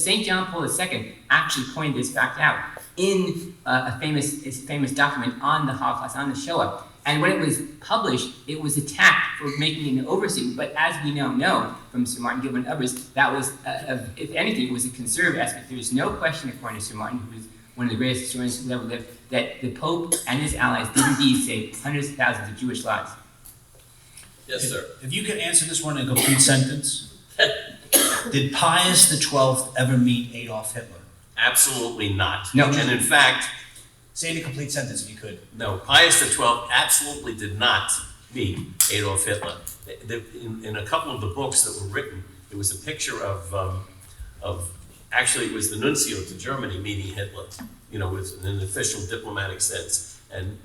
St. John Paul II actually pointed this fact out in his famous document on the Holocaust, on the Shoah. And when it was published, it was attacked for making an overstatement. But as we now know from Sir Martin Gilbert and others, that was, if anything, it was a conservative aspect. There is no question, according to Sir Martin, who was one of the greatest historians who ever lived, that the Pope and his allies did indeed save hundreds of thousands of Jewish lives. Yes, sir. If you could answer this one in a complete sentence. Did Pius XII ever meet Adolf Hitler? Absolutely not. No. And in fact, Say it in a complete sentence if you could. no, Pius XII absolutely did not meet Adolf Hitler. In a couple of the books that were written, there was a picture of actually it was the nuncio to Germany meeting Hitler, with an official diplomatic sense. And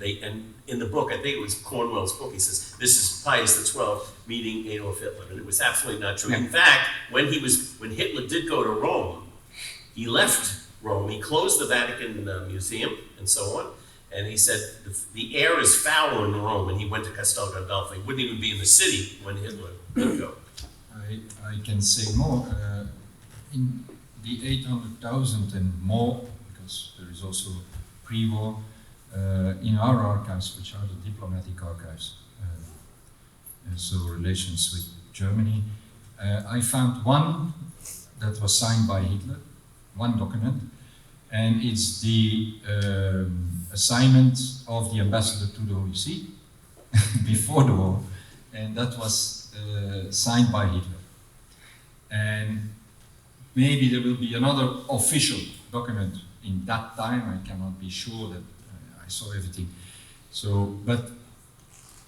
in the book, I think it was Cornwell's book, he says, this is Pius XII meeting Adolf Hitler. And it was absolutely not true. Yeah. In fact, when Hitler did go to Rome, he left Rome. He closed the Vatican Museum and so on. And he said, the air is foul in Rome. And he went to Castel Gandolfo. He wouldn't even be in the city when Hitler did go. I can say more. In the 800,000 and more, because there is also pre-war, in our archives, which are the diplomatic archives, so relations with Germany, I found one that was signed by Hitler, one document, and it's the assignment of the ambassador to the Holy See before the war, and that was signed by Hitler. And maybe there will be another official document in that time. I cannot be sure that I saw everything. So, but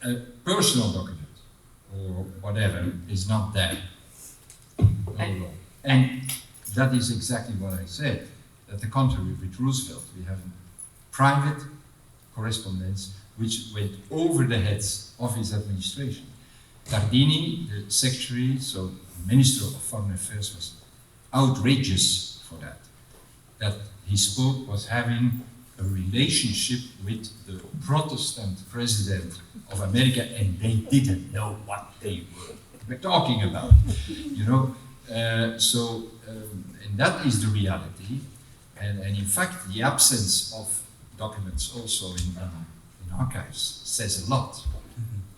a personal document or whatever is not there. And that is exactly what I said. At the contrary, with Roosevelt, we have private correspondence which went over the heads of his administration. Tardini, the secretary, so Minister of Foreign Affairs, was outrageous for that. That his Pope was having a relationship with the Protestant president of America, and they didn't know what they were talking about, and that is the reality. And in fact, the absence of documents also in archives says a lot.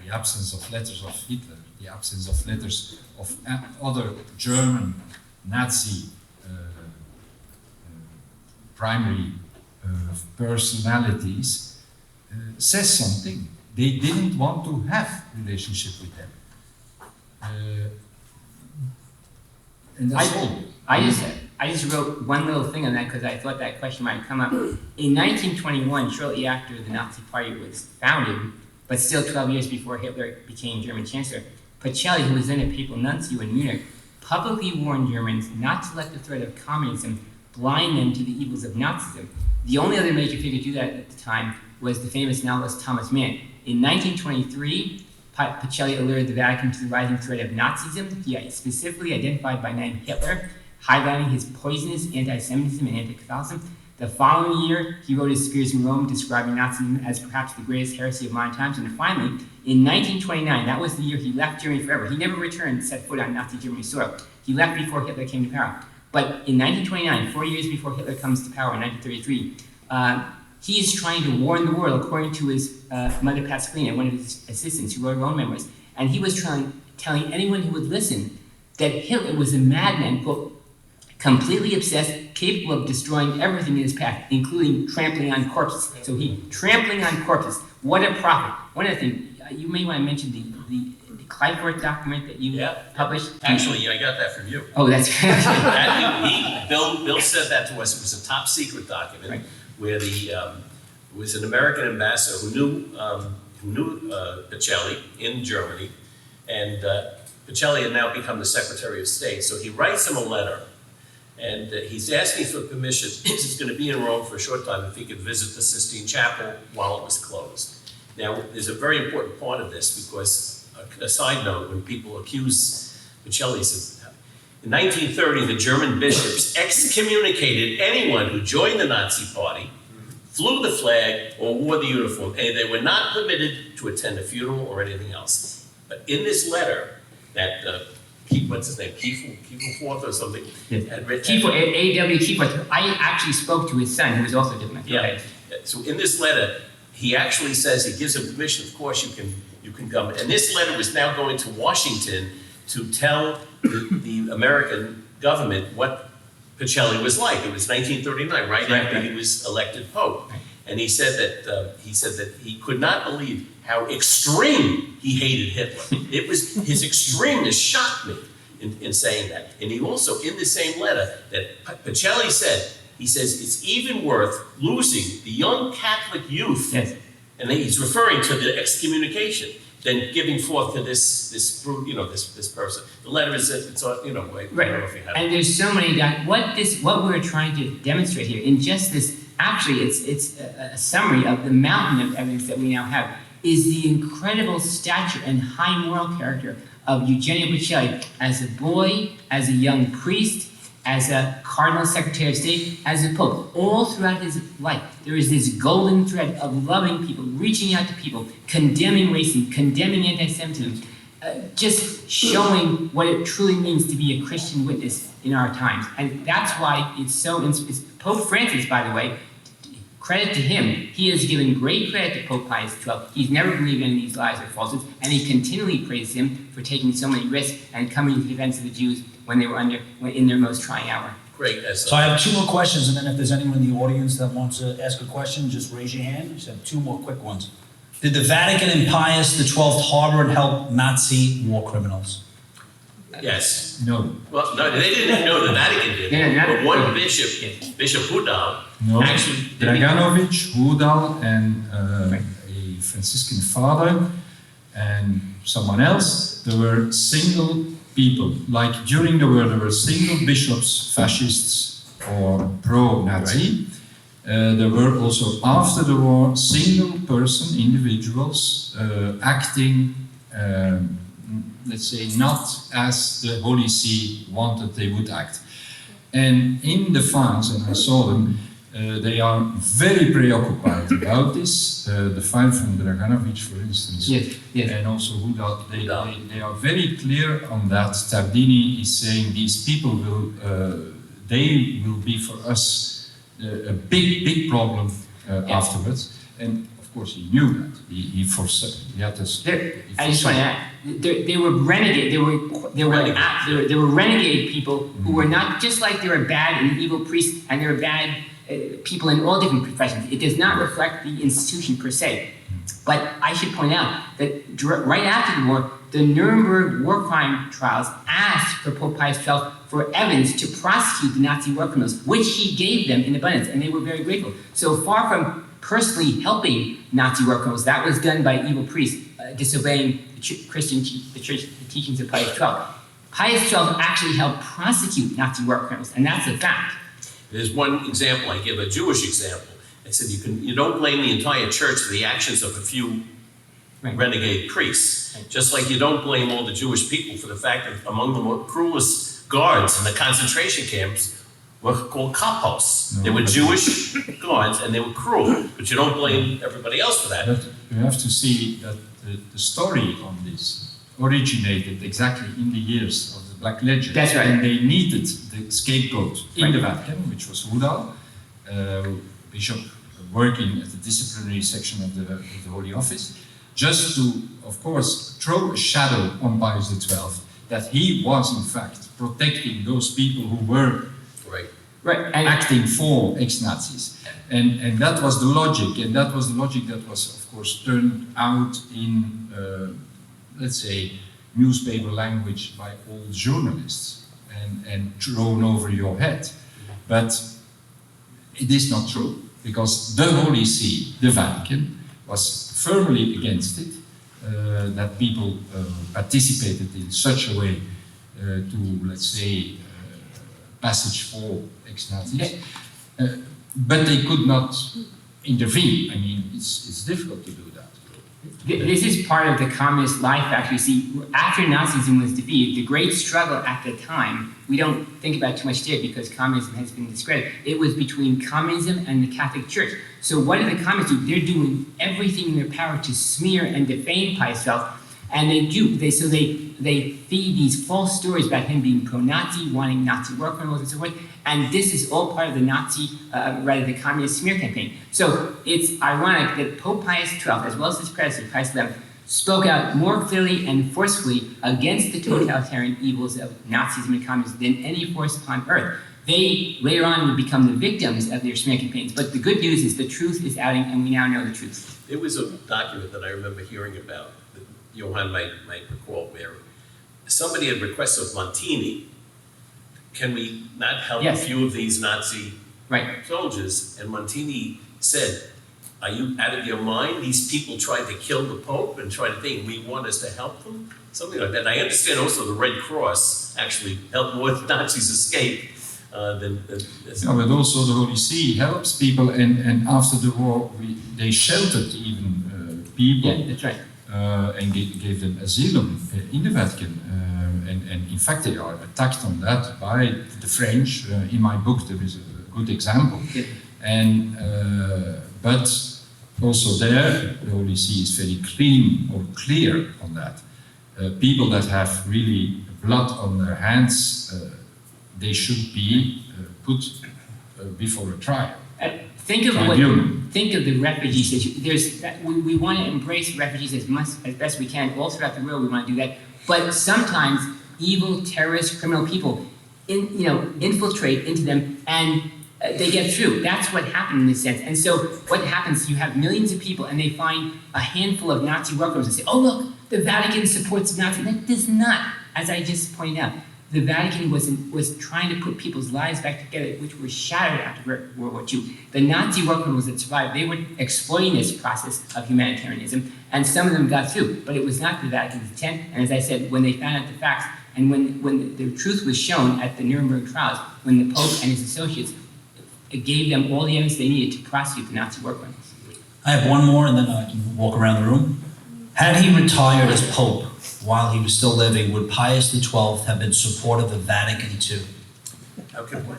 The absence of letters of Hitler, the absence of letters of other German Nazi primary personalities says something. they didn't want to have relationship with them. And that's all. I just wrote one little thing on that because I thought that question might come up. In 1921, shortly after the Nazi Party was founded, but still 12 years before Hitler became German Chancellor, Pacelli, who was then a papal nuncio in Munich, publicly warned Germans not to let the threat of communism blind them to the evils of Nazism. The only other major figure to do that at the time was the famous novelist Thomas Mann. In 1923, Pacelli alerted the Vatican to the rising threat of Nazism. He specifically identified by name Hitler, highlighting his poisonous anti-Semitism and anti-Catholicism. The following year, he wrote his Spears in Rome, describing Nazism as perhaps the greatest heresy of modern times. And finally, in 1929, that was the year he left Germany forever. He never returned, set foot on Nazi Germany soil. He left before Hitler came to power. But in 1929, 4 years before Hitler comes to power in 1933, he is trying to warn the world, according to his mother Pasqualina, one of his assistants who wrote her own memoirs. And he was telling anyone who would listen that Hitler was a madman, quote, completely obsessed, capable of destroying everything in his path, including trampling on corpses. So trampling on corpses. What a prophet. One other thing, you may want to mention the Kleifort document that you published. Actually, I got that from you. Oh, that's Bill said that to us. It was a top secret document where was an American ambassador who knew Pacelli in Germany, and Pacelli had now become the Secretary of State. So he writes him a letter, and he's asking for permission. He's going to be in Rome for a short time if he could visit the Sistine Chapel while it was closed. Now, there's a very important part of this because, a side note, when people accuse Pacelli, in 1930, the German bishops excommunicated anyone who joined the Nazi Party, flew the flag, or wore the uniform, and they were not permitted to attend a funeral or anything else. But in this letter that what's his name, Kiefer or something, had written. A.W. Kiefer. I actually spoke to his son, who was also a diplomat. Yeah. So in this letter, he actually says he gives him permission. Of course, you can come. And this letter was now going to Washington to tell the American government what Pacelli was like. It was 1939, right after he was elected Pope, and he said that he could not believe how extreme he hated Hitler. It was his extremeness shocked me in saying that. And he also, in the same letter, that Pacelli said, he says it's even worth losing the young Catholic youth, and he's referring to the excommunication, than giving forth to this person. The letter is, it's I don't know if you have it. And there's so many, what we're trying to demonstrate here, in just this, actually it's a summary of the mountain of evidence that we now have, is the incredible stature and high moral character of Eugenio Pacelli as a boy, as a young priest, as a cardinal secretary of state, as a pope. All throughout his life, there is this golden thread of loving people, reaching out to people, condemning racism, condemning anti-Semitism, just showing what it truly means to be a Christian witness in our times. And that's why it's so, Pope Francis, by the way, credit to him, he has given great credit to Pope Pius XII. He's never believed in these lies or falsehoods, and he continually praises him for taking so many risks and coming to the defense of the Jews when they were in their most trying hour. Great. So I have two more questions, and then if there's anyone in the audience that wants to ask a question, just raise your hand. Just have two more quick ones. Did the Vatican and Pius XII harbor and help Nazi war criminals? Yes. No. Well, no, they didn't know the Vatican did. But one bishop, Bishop Hudal, actually... Draganovic, Hudal, and a Franciscan father, and someone else, there were single people. Like during the war, there were single bishops, fascists or pro-Nazi. There were also, after the war, single person, individuals, acting, let's say, not as the Holy See wanted they would act. And in the files, and I saw them, they are very preoccupied about this. The file from Draganovic, for instance, and also Hudal, they are very clear on that. Tardini is saying these people they will be for us a big problem afterwards. And of course, he knew that. He foresaw. He had this. I just want to add, they were renegade. They were renegade people who were not just like they were bad and evil priests and they were bad people in all different professions. It does not reflect the institution per se. But I should point out that right after the war, the Nuremberg war crime trials asked for Pope Pius XII for evidence to prosecute the Nazi war criminals, which he gave them in abundance, and they were very grateful. So far from personally helping Nazi war criminals, that was done by evil priests disobeying the church teachings of Pius XII. Pius XII actually helped prosecute Nazi war criminals, and that's a fact. There's one example, I give a Jewish example. I said you don't blame the entire church for the actions of a few renegade priests. Just like you don't blame all the Jewish people for the fact that among the cruelest guards in the concentration camps were called kapos. No, they were Jewish guards and they were cruel, but you don't blame everybody else for that. But you have to see that the story on this originated exactly in the years of the Black Legend. That's right. And they needed the scapegoat in the Vatican, which was Rudal, bishop working at the disciplinary section of the Holy Office, just to, of course, throw a shadow on Pius XII, that he was in fact protecting those people who were acting for ex-Nazis. And that was the logic, and that was the logic that was, of course, turned out in, let's say, newspaper language by all journalists and thrown over your head. But it is not true, because the Holy See, the Vatican, was firmly against it, that people participated in such a way to, let's say, passage for ex-Nazis. But they could not intervene. I mean, it's difficult to do that. This is part of the communist life, actually. See, after Nazism was defeated, the great struggle at the time, we don't think about it too much today because communism has been discredited. It was between communism and the Catholic Church. So what do the communists do? They're doing everything in their power to smear and defame Pius XII. And they feed these false stories about him being pro-Nazi, wanting Nazi war criminals and so forth. And this is all part of the the communist smear campaign. So it's ironic that Pope Pius XII, as well as his predecessor, Pius XI, spoke out more clearly and forcefully against the totalitarian evils of Nazism and communism than any force upon earth. They, later on, would become the victims of their smear campaigns. But the good news is the truth is outing, and we now know the truth. There was a document that I remember hearing about, that Johann might recall, where somebody had requested of Montini, can we not help a few of these Nazi soldiers? And Montini said, are you out of your mind? These people tried to kill the Pope and tried to think we want us to help them? Something like that. And I understand also the Red Cross actually helped more Nazis escape than yeah, but also the Holy See helps people, and after the war they sheltered even people. Yeah, that's right. And gave them asylum in the Vatican. And in fact, they are attacked on that by the French. In my book, there is a good example. Yeah. And but also there, the Holy See is very clear on that. People that have really blood on their hands, they should be put before a trial. Think of the refugee situation. We want to embrace refugees as best we can. All throughout the world, we want to do that. But sometimes evil, terrorist, criminal people, infiltrate into them, and they get through. That's what happened in this sense. And so, what happens? You have millions of people, and they find a handful of Nazi war criminals and say, "Oh, look, the Vatican supports Nazis." That does not, as I just pointed out. The Vatican was trying to put people's lives back together, which were shattered after World War II. The Nazi war criminals that survived, they were exploiting this process of humanitarianism, and some of them got through, but it was not the Vatican's intent. And as I said, when they found out the facts, and when the truth was shown at the Nuremberg trials, when the Pope and his associates, it gave them all the evidence they needed to prosecute the Nazi war criminals. I have one more, and then I can walk around the room. Had he retired as Pope while he was still living, would Pius XII have been supportive of Vatican II? How can what?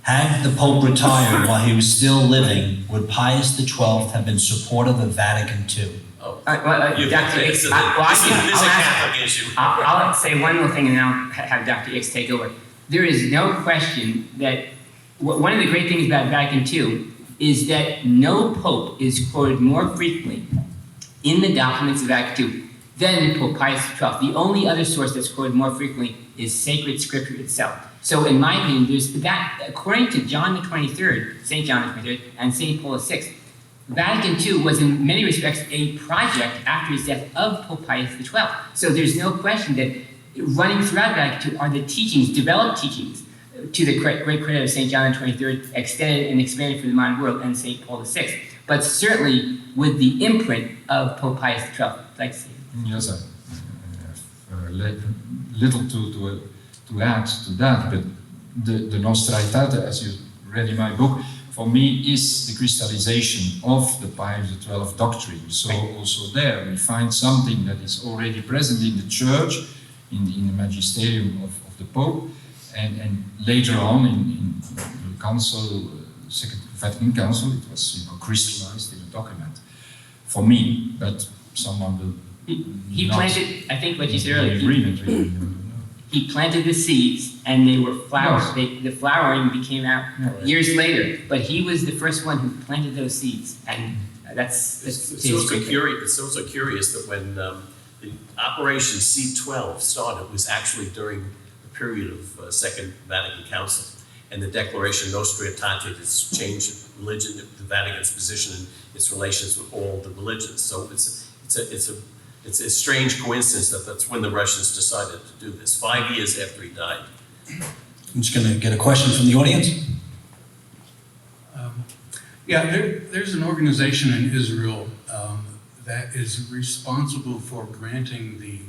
Had the Pope retired while he was still living, would Pius XII have been supportive of Vatican II? Oh, Dr. X, this is a Catholic issue. I'll say one more thing and then I'll have Dr. X take over. There is no question that one of the great things about Vatican II is that no Pope is quoted more frequently in the documents of Vatican II then Pope Pius XII. The only other source that's quoted more frequently is sacred scripture itself. So in my opinion, there's that, according to John the 23rd, St. John the 23rd, and St. Paul VI, Vatican II was in many respects a project after his death of Pope Pius XII. So there's no question that running throughout Vatican II are the teachings, developed teachings, to the great credit of St. John the 23rd, extended and expanded for the modern world, and St. Paul VI. But certainly with the imprint of Pope Pius XII. I'd like to say. Yes, I have little to add to that, but the Nostra Aetate, as you read in my book, for me is the crystallization of the Pius XII doctrine. So also there we find something that is already present in the Church, in the magisterium of the Pope, and later on in the Council, Second Vatican Council, it was crystallized in a document. For me, but someone will. He planted, I think what you said earlier, really, he planted the seeds and they were flowers. Yes. The flowering became out years later, but he was the first one who planted those seeds, and that's It's also curious that when the Operation C12 started, it was actually during the period of Second Vatican Council, and the Declaration Nostra Aetate has changed religion, the Vatican's position in its relations with all the religions. So it's a strange coincidence that that's when the Russians decided to do this, 5 years after he died. I'm just going to get a question from the audience. There's an organization in Israel that is responsible for granting the,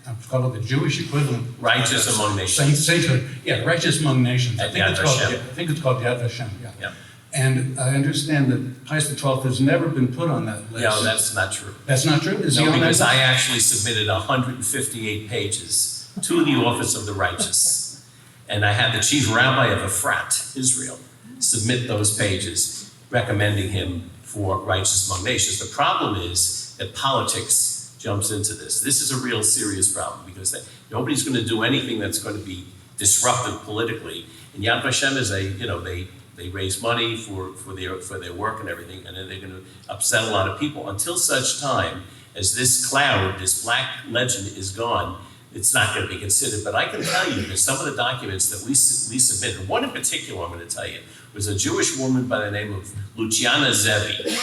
I'll call it the Jewish equivalent. Righteous among nations. Sainthood. Yeah, righteous among nations. At Yad Vashem. I think it's called Yad Vashem, yeah. Yeah. And I understand that Pius XII has never been put on that list. No, that's not true. That's not true? Is he No, on that because list? I actually submitted 158 pages to the Office of the Righteous. And I had the chief rabbi of Efrat, Israel, submit those pages recommending him for righteous among nations. The problem is that politics jumps into this. This is a real serious problem because nobody's going to do anything that's going to be disruptive politically. And Yad Vashem is they raise money for their work and everything, and then they're going to upset a lot of people until such time as this cloud, this black legend is gone. It's not going to be considered. But I can tell you that some of the documents that we submitted, one in particular I'm going to tell you, was a Jewish woman by the name of Luciana Zevi.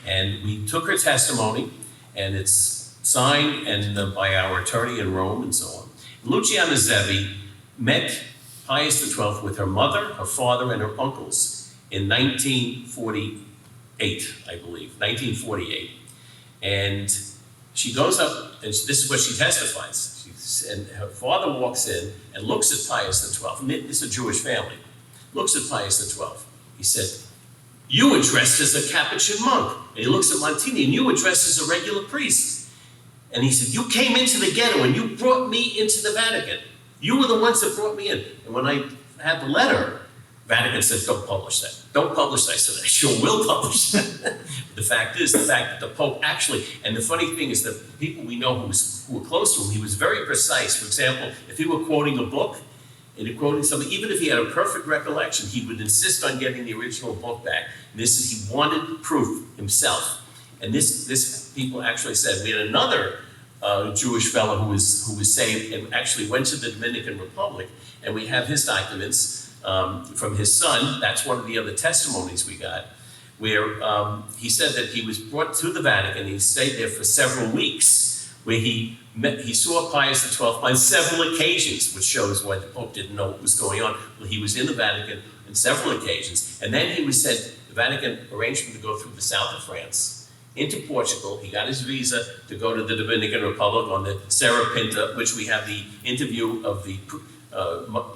And we took her testimony, and it's signed and by our attorney in Rome and so on. Luciana Zevi met Pius XII with her mother, her father, and her uncles in 1948, I believe, 1948. And she goes up, and this is what she testifies. And her father walks in and looks at Pius XII, and it's a Jewish family, looks at Pius XII. He said, "You were dressed as a Capuchin monk." And he looks at Montini, "And you were dressed as a regular priest." And he said, "You came into the ghetto and you brought me into the Vatican. You were the ones that brought me in." And when I had the letter, Vatican said, "Don't publish that. Don't publish that." I said, "I sure will publish that." The fact that the Pope actually, and the funny thing is that people we know who were close to him, he was very precise. For example, if he were quoting a book, and he quoted something, even if he had a perfect recollection, he would insist on getting the original book back. And this is, he wanted proof himself. And this people actually said, we had another Jewish fellow who was saved and actually went to the Dominican Republic, and we have his documents from his son. That's one of the other testimonies we got, where he said that he was brought to the Vatican. He stayed there for several weeks, where he saw Pius XII on several occasions, which shows why the Pope didn't know what was going on. Well, he was in the Vatican on several occasions, and then he was sent. The Vatican arranged for him to go through the south of France into Portugal. He got his visa to go to the Dominican Republic on the Serra Pinta, which we have the interview of the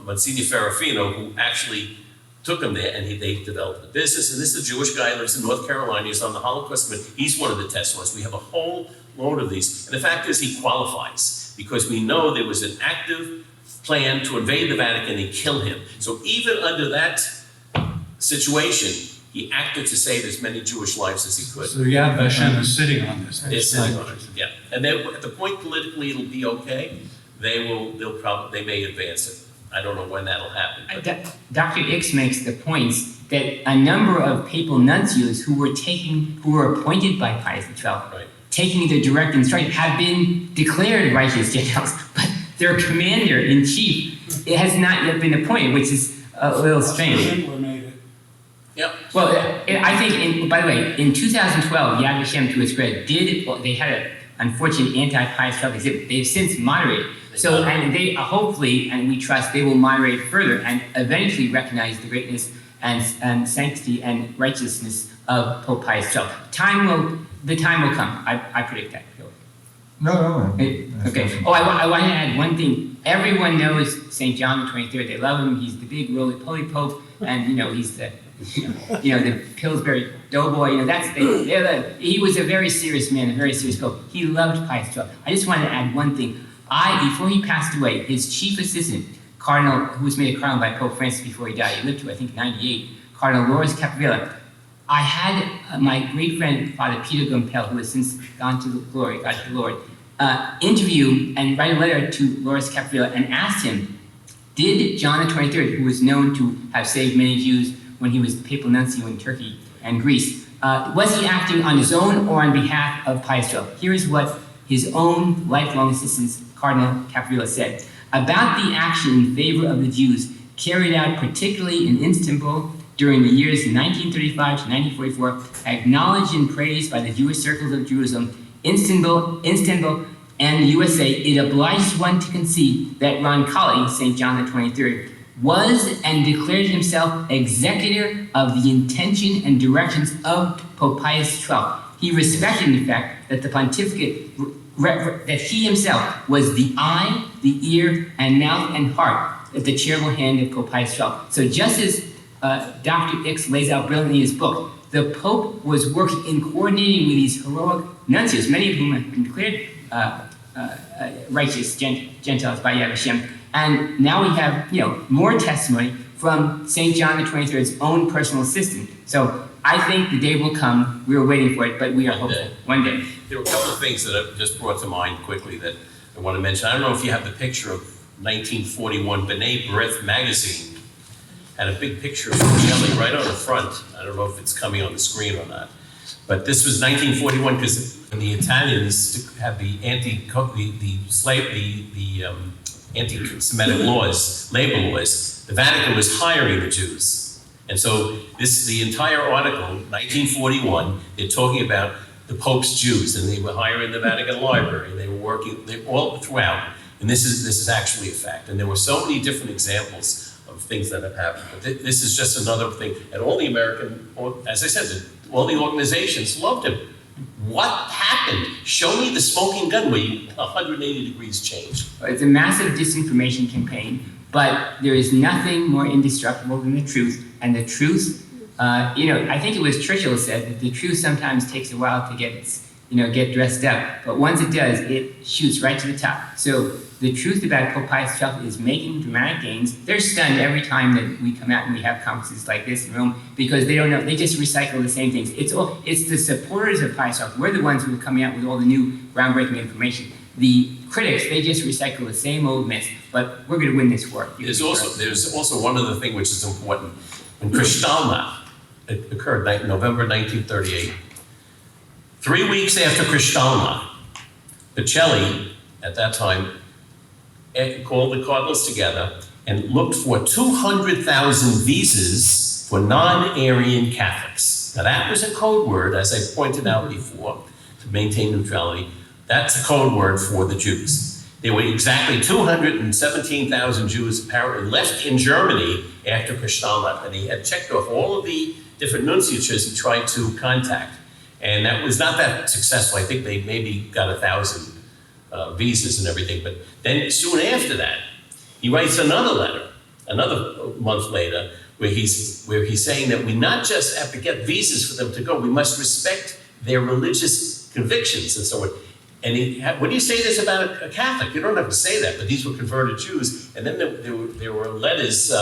Monsignor Ferrafino, who actually took him there, and they developed the business. And this is a Jewish guy who lives in North Carolina. He's on the Holocaust Committee. He's one of the testimonies. We have a whole load of these. And the fact is he qualifies, because we know there was an active plan to invade the Vatican and kill him. So even under that situation, he acted to save as many Jewish lives as he could. So Yad Vashem is sitting on this. It's sitting on it, yeah. And then at the point politically it'll be okay, they may advance it. I don't know when that'll happen. But Dr. Ix makes the points that a number of papal nuncios who were appointed by Pius XII right. taking the direct instruction, have been declared righteous Gentiles, but their commander-in-chief, it has not yet been appointed, which is a little strange. Yep. Well, I think, by the way, in 2012, Yad Vashem, to its credit, they had an unfortunate anti-Pius XII exhibit. They've since moderated. So, and they hopefully, and we trust, they will moderate further and eventually recognize the greatness and sanctity and righteousness of Pope Pius XII. The time will come. I predict that. No. Okay. Oh, I want to add one thing. Everyone knows St. John the 23rd. They love him. He's the big roly-poly pope, and he's the the Pillsbury doughboy. He was a very serious man, a very serious pope. He loved Pius XII. I just wanted to add one thing. Before he passed away, his chief assistant, Cardinal, who was made a cardinal by Pope Francis before he died, he lived to, I think, 98, Cardinal Loris Capdevila. I had my great friend, Father Peter Gumpel, who has since gone to glory, God to the Lord, interview and write a letter to Loris Capdevila and asked him, did John the 23rd, who was known to have saved many Jews when he was the papal nuncio in Turkey and Greece, was he acting on his own or on behalf of Pius XII? Here is what his own lifelong assistant, Cardinal Capdevila, said about the action in favor of the Jews carried out particularly in Istanbul during the years 1935 to 1944, acknowledged and praised by the Jewish circles of Jerusalem, Istanbul, and the USA. It obliges one to concede that Roncalli, St. John the 23rd, was and declared himself executor of the intention and directions of Pope Pius XII. He respected the fact that the pontificate, that he himself was the eye, the ear, and mouth and heart of the charitable hand of Pope Pius XII. So just as Dr. X lays out brilliantly in his book, the Pope was working in coordinating with these heroic nuncios, many of whom have been declared righteous Gentiles by Yad Vashem. And now we have, more testimony from St. John the 23rd's own personal assistant. So I think the day will come. We were waiting for it, but we are hopeful. One day. There were a couple of things that I just brought to mind quickly that I want to mention. I don't know if you have the picture of 1941 B'nai B'rith magazine. Had a big picture of Shelley right on the front. I don't know if it's coming on the screen or not. But this was 1941 because when the Italians had the anti-Semitic laws, labor laws, the Vatican was hiring the Jews. And so the entire article, 1941, they're talking about the Pope's Jews, and they were hiring the Vatican Library, and they were all throughout. And this is actually a fact. And there were so many different examples of things that have happened. But this is just another thing. And all the as I said, all the organizations loved him. What happened? Show me the smoking gun where 180 degrees changed. It's a massive disinformation campaign, but there is nothing more indestructible than the truth. And the truth, I think it was Churchill said that the truth sometimes takes a while to get dressed up. But once it does, it shoots right to the top. So the truth about Pope Pius XII is making dramatic gains. They're stunned every time that we come out and we have conferences like this in Rome because they don't know, they just recycle the same things. It's the supporters of Pius XII. We're the ones who are coming out with all the new groundbreaking information. The critics, they just recycle the same old myths, but we're going to win this war. There's also one other thing which is important. When Kristallnacht occurred, November 1938, 3 weeks after Kristallnacht, Pacelli, at that time, called the cardinals together and looked for 200,000 visas for non-Arian Catholics. Now that was a code word, as I pointed out before, to maintain neutrality. That's a code word for the Jews. There were exactly 217,000 Jews apparently left in Germany after Kristallnacht, and he had checked off all of the different nunciatures he tried to contact. And that was not that successful. I think they maybe got 1,000 visas and everything. But then soon after that, he writes another letter, another month later, where he's saying that we not just have to get visas for them to go, we must respect their religious convictions and so on. And when you say this about a Catholic, you don't have to say that, but these were converted Jews. And then there were letters,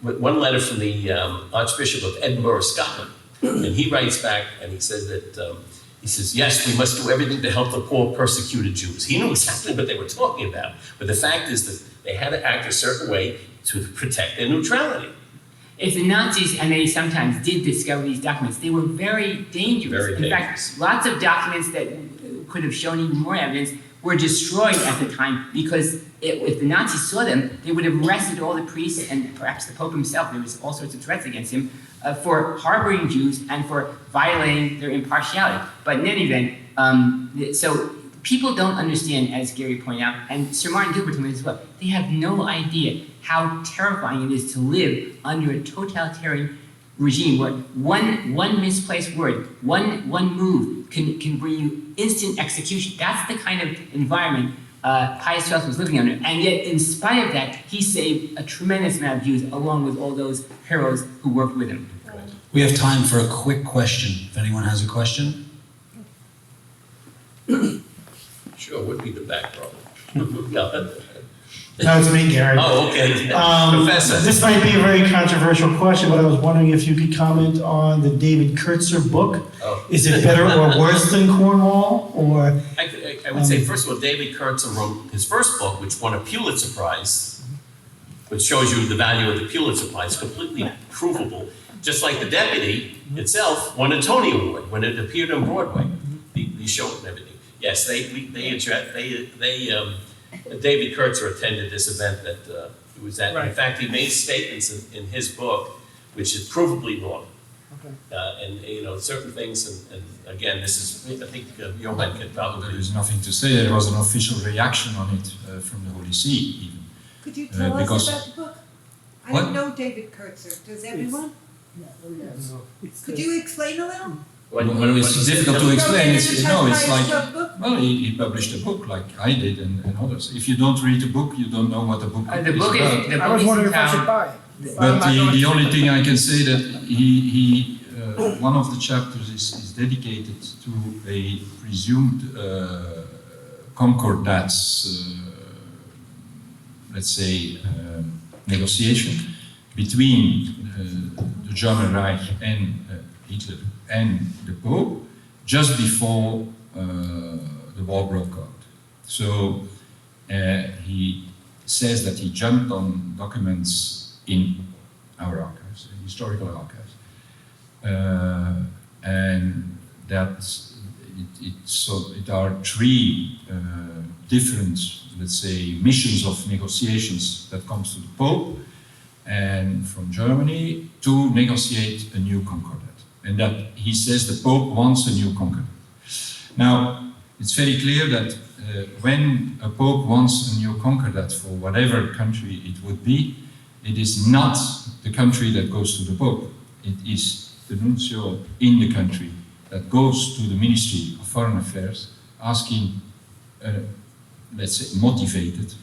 one letter from the Archbishop of Edinburgh, Scotland. And he writes back and he says that, yes, we must do everything to help the poor persecuted Jews. He knew exactly what they were talking about. But the fact is that they had to act a certain way to protect their neutrality. If the Nazis, and they sometimes did discover these documents, they were very dangerous. In fact, lots of documents that could have shown even more evidence, were destroyed at the time because if the Nazis saw them, they would have arrested all the priests and perhaps the Pope himself. There was all sorts of threats against him for harboring Jews and for violating their impartiality. But in any event, so people don't understand, as Gary pointed out, and Sir Martin Gilbert told me as well, they have no idea how terrifying it is to live under a totalitarian regime where one misplaced word, one move can bring you instant execution. That's the kind of environment Pius XII was living under. And yet, in spite of that, he saved a tremendous amount of Jews along with all those heroes who worked with him. We have time for a quick question. If anyone has a question. Sure, would be the back problem. No. No, it's me, Gary. Oh, okay. Professor. This might be a very controversial question, but I was wondering if you could comment on the David Kurtzer book. Oh. Is it better or worse than Cornwall? Or I would say, first of all, David Kurtzer wrote his first book, which won a Pulitzer Prize, which shows you the value of the Pulitzer Prize, completely provable. Just like The Deputy itself won a Tony Award when it appeared on Broadway, the show and everything. Yes, David Kurtzer attended this event that he was at. Right. In fact, he made statements in his book, which is provably wrong. Okay. And you know, certain things, and again, this is, I think Johan can probably. There is nothing to say. There was an official reaction on it from the Holy See, even. Could you tell us because- about the book? I What? don't know David Kurtzer. Does everyone? Could you explain a little? Well, it's difficult to explain. It's like, Pius book? well, he published a book like I did and others. If you don't read a book, you don't know what the book The is book about. is the I was book is wondering if I in should town. buy it. But the only thing I can say that he one of the chapters is dedicated to a presumed concordats, let's say, negotiation between the German Reich and Hitler and the Pope just before the war broke out. So he says that he jumped on documents in our archives, historical archives, and that it are three different, let's say, missions of negotiations that comes to the Pope and from Germany to negotiate a new concordat. And that he says the Pope wants a new concordat. Now, it's very clear that when a Pope wants a new concordat for whatever country it would be, it is not the country that goes to the Pope. It is the nuncio in the country that goes to the Ministry of Foreign Affairs asking, let's say, motivated,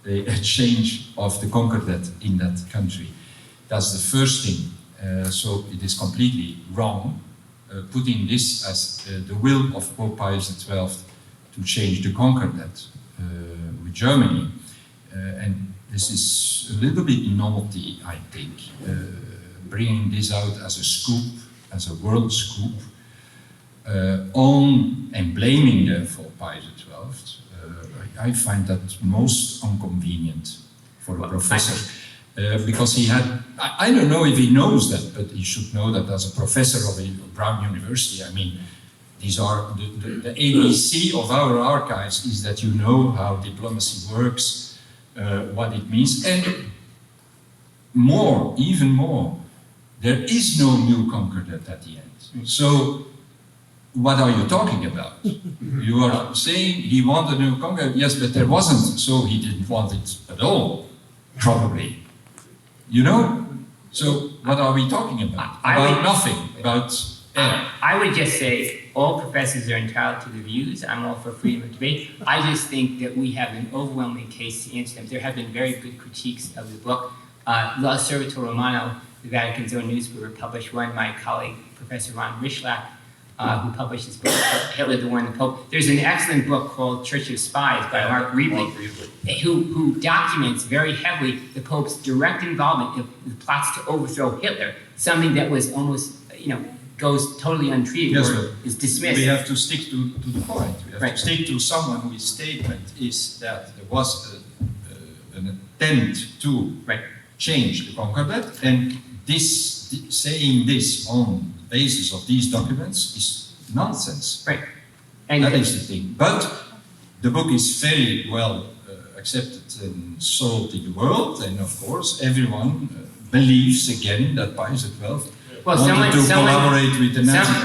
a change of the concordat in that country. That's the first thing. So it is completely wrong, putting this as the will of Pope Pius XII to change the concordat with Germany. And this is a little bit novelty, I think, bringing this out as a scoop, as a world scoop, on and blaming therefore Pius XII. I find that most inconvenient for a professor. Because he had, I don't know if he knows that, but he should know that as a professor of a Brown University, I mean, these are the ABC of our archives is that you know how diplomacy works, what it means, and more, even more, there is no new concordat at the end. So, what are you talking about? You are saying he wanted a new concordat, yes, but there wasn't, so he didn't want it at all, probably. You know? So, what are we talking about? About nothing, about air. I would just say all professors are entitled to the views. I'm all for freedom of debate. I just think that we have an overwhelming case to answer them. There have been very good critiques of the book. La Osservatore Romano, the Vatican's own newspaper, published one. My colleague, Professor Ron Rishlak, who published this book, Hitler, the War and the Pope. There's an excellent book called Church of Spies by Mark Reevely, who documents very heavily the Pope's direct involvement in the plots to overthrow Hitler, something that was almost, goes totally untreated Yes, or but is dismissed. we have to stick to the point. We have Right. to stick to someone whose statement is that there was an attempt to Right. change the concordat, and saying this on the basis of these documents is nonsense. Right. And That is the thing. But the book is very well accepted and sold in the world, and of course everyone believes again that Pius XII wanted to collaborate with the Nazis,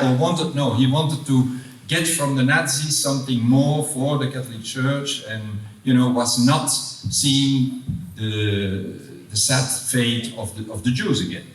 or he wanted to get from the Nazis something more for the Catholic Church, and was not seeing the sad fate of the Jews again.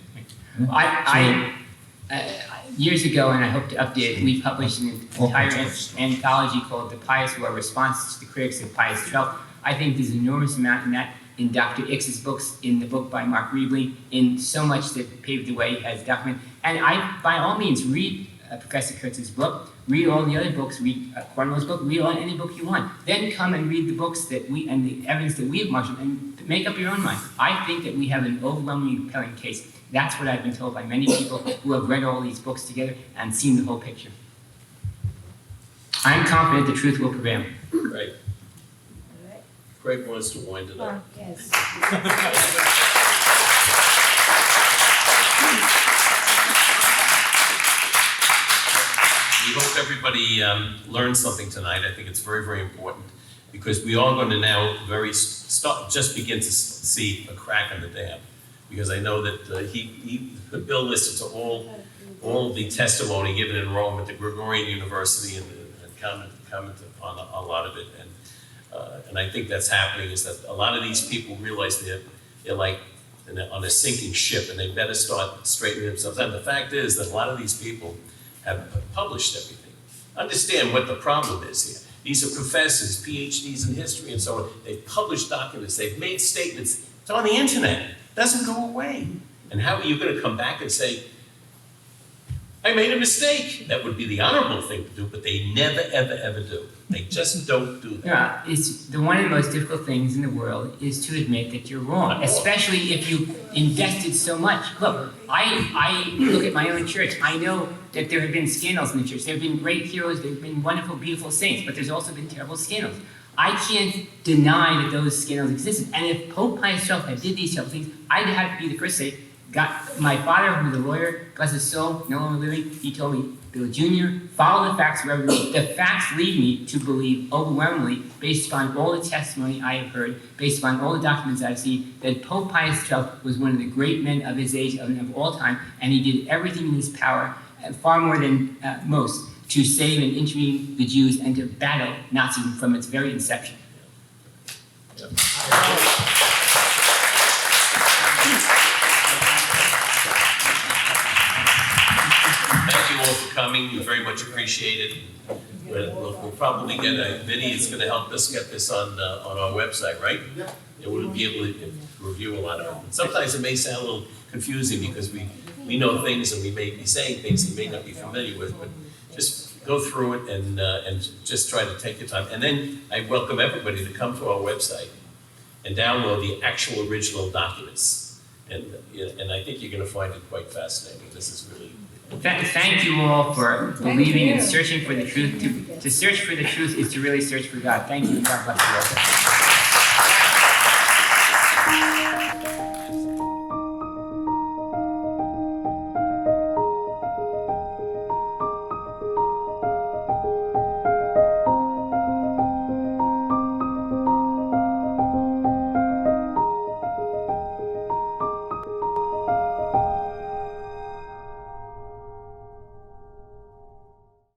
Years ago, and I hope to update it, we published an entire anthology called The Pius War: Responses to the Critics of Pius XII. I think there's an enormous amount in that, in Dr. Ix's books, in the book by Mark Reevely, in so much that paved the way as a document. And by all means, read Professor Kurtz's book, read all the other books, read Cornwell's book, read any book you want. Then come and read the books and the evidence that we have marshaled, and make up your own mind. I think that we have an overwhelmingly compelling case. That's what I've been told by many people who have read all these books together and seen the whole picture. I'm confident the truth will prevail. Great. Greg wants to wind it up. Yes. We hope everybody learned something tonight. I think it's very, very important, because we are going to now just begin to see a crack in the dam. Because I know that Bill listened to all the testimony given in Rome at the Gregorian University and commented on a lot of it. And I think that's happening, is that a lot of these people realize they're like on a sinking ship, and they better start straightening themselves out. The fact is that a lot of these people have published everything. Understand what the problem is here. These are professors, PhDs in history and so on. They've published documents, they've made statements. It's on the internet. It doesn't go away. And how are you going to come back and say, I made a mistake? That would be the honorable thing to do, but they never, ever, ever do. They just don't do that. Yeah, it's one of the most difficult things in the world is to admit that you're wrong, especially if you invested so much. Look, I look at my own church. I know that there have been scandals in the church. There have been great heroes. There have been wonderful, beautiful saints, but there's also been terrible scandals. I can't deny that those scandals existed. And if Pope Pius XII had did these terrible things, I'd have to be the first to say, my father, who was a lawyer, bless his soul, no longer living, he told me, Bill Jr., follow the facts wherever you lead. The facts lead me to believe overwhelmingly, based upon all the testimony I have heard, based upon all the documents I've seen, that Pope Pius XII was one of the great men of his age and of all time, and he did everything in his power, far more than most, to save and intervene the Jews and to battle Nazism from its very inception. Yeah. Thank you all for coming. We very much appreciate it. We'll probably get Vinny is going to help us get this on our website, right? Yeah. We'll be able to review a lot of it. Sometimes it may sound a little confusing because we know things and we may be saying things you may not be familiar with, but just go through it and just try to take your time. And then I welcome everybody to come to our website and download the actual original documents. And I think you're going to find it quite fascinating. This is really... Thank you all for believing and searching for the truth. To search for the truth is to really search for God. Thank you. God bless you all.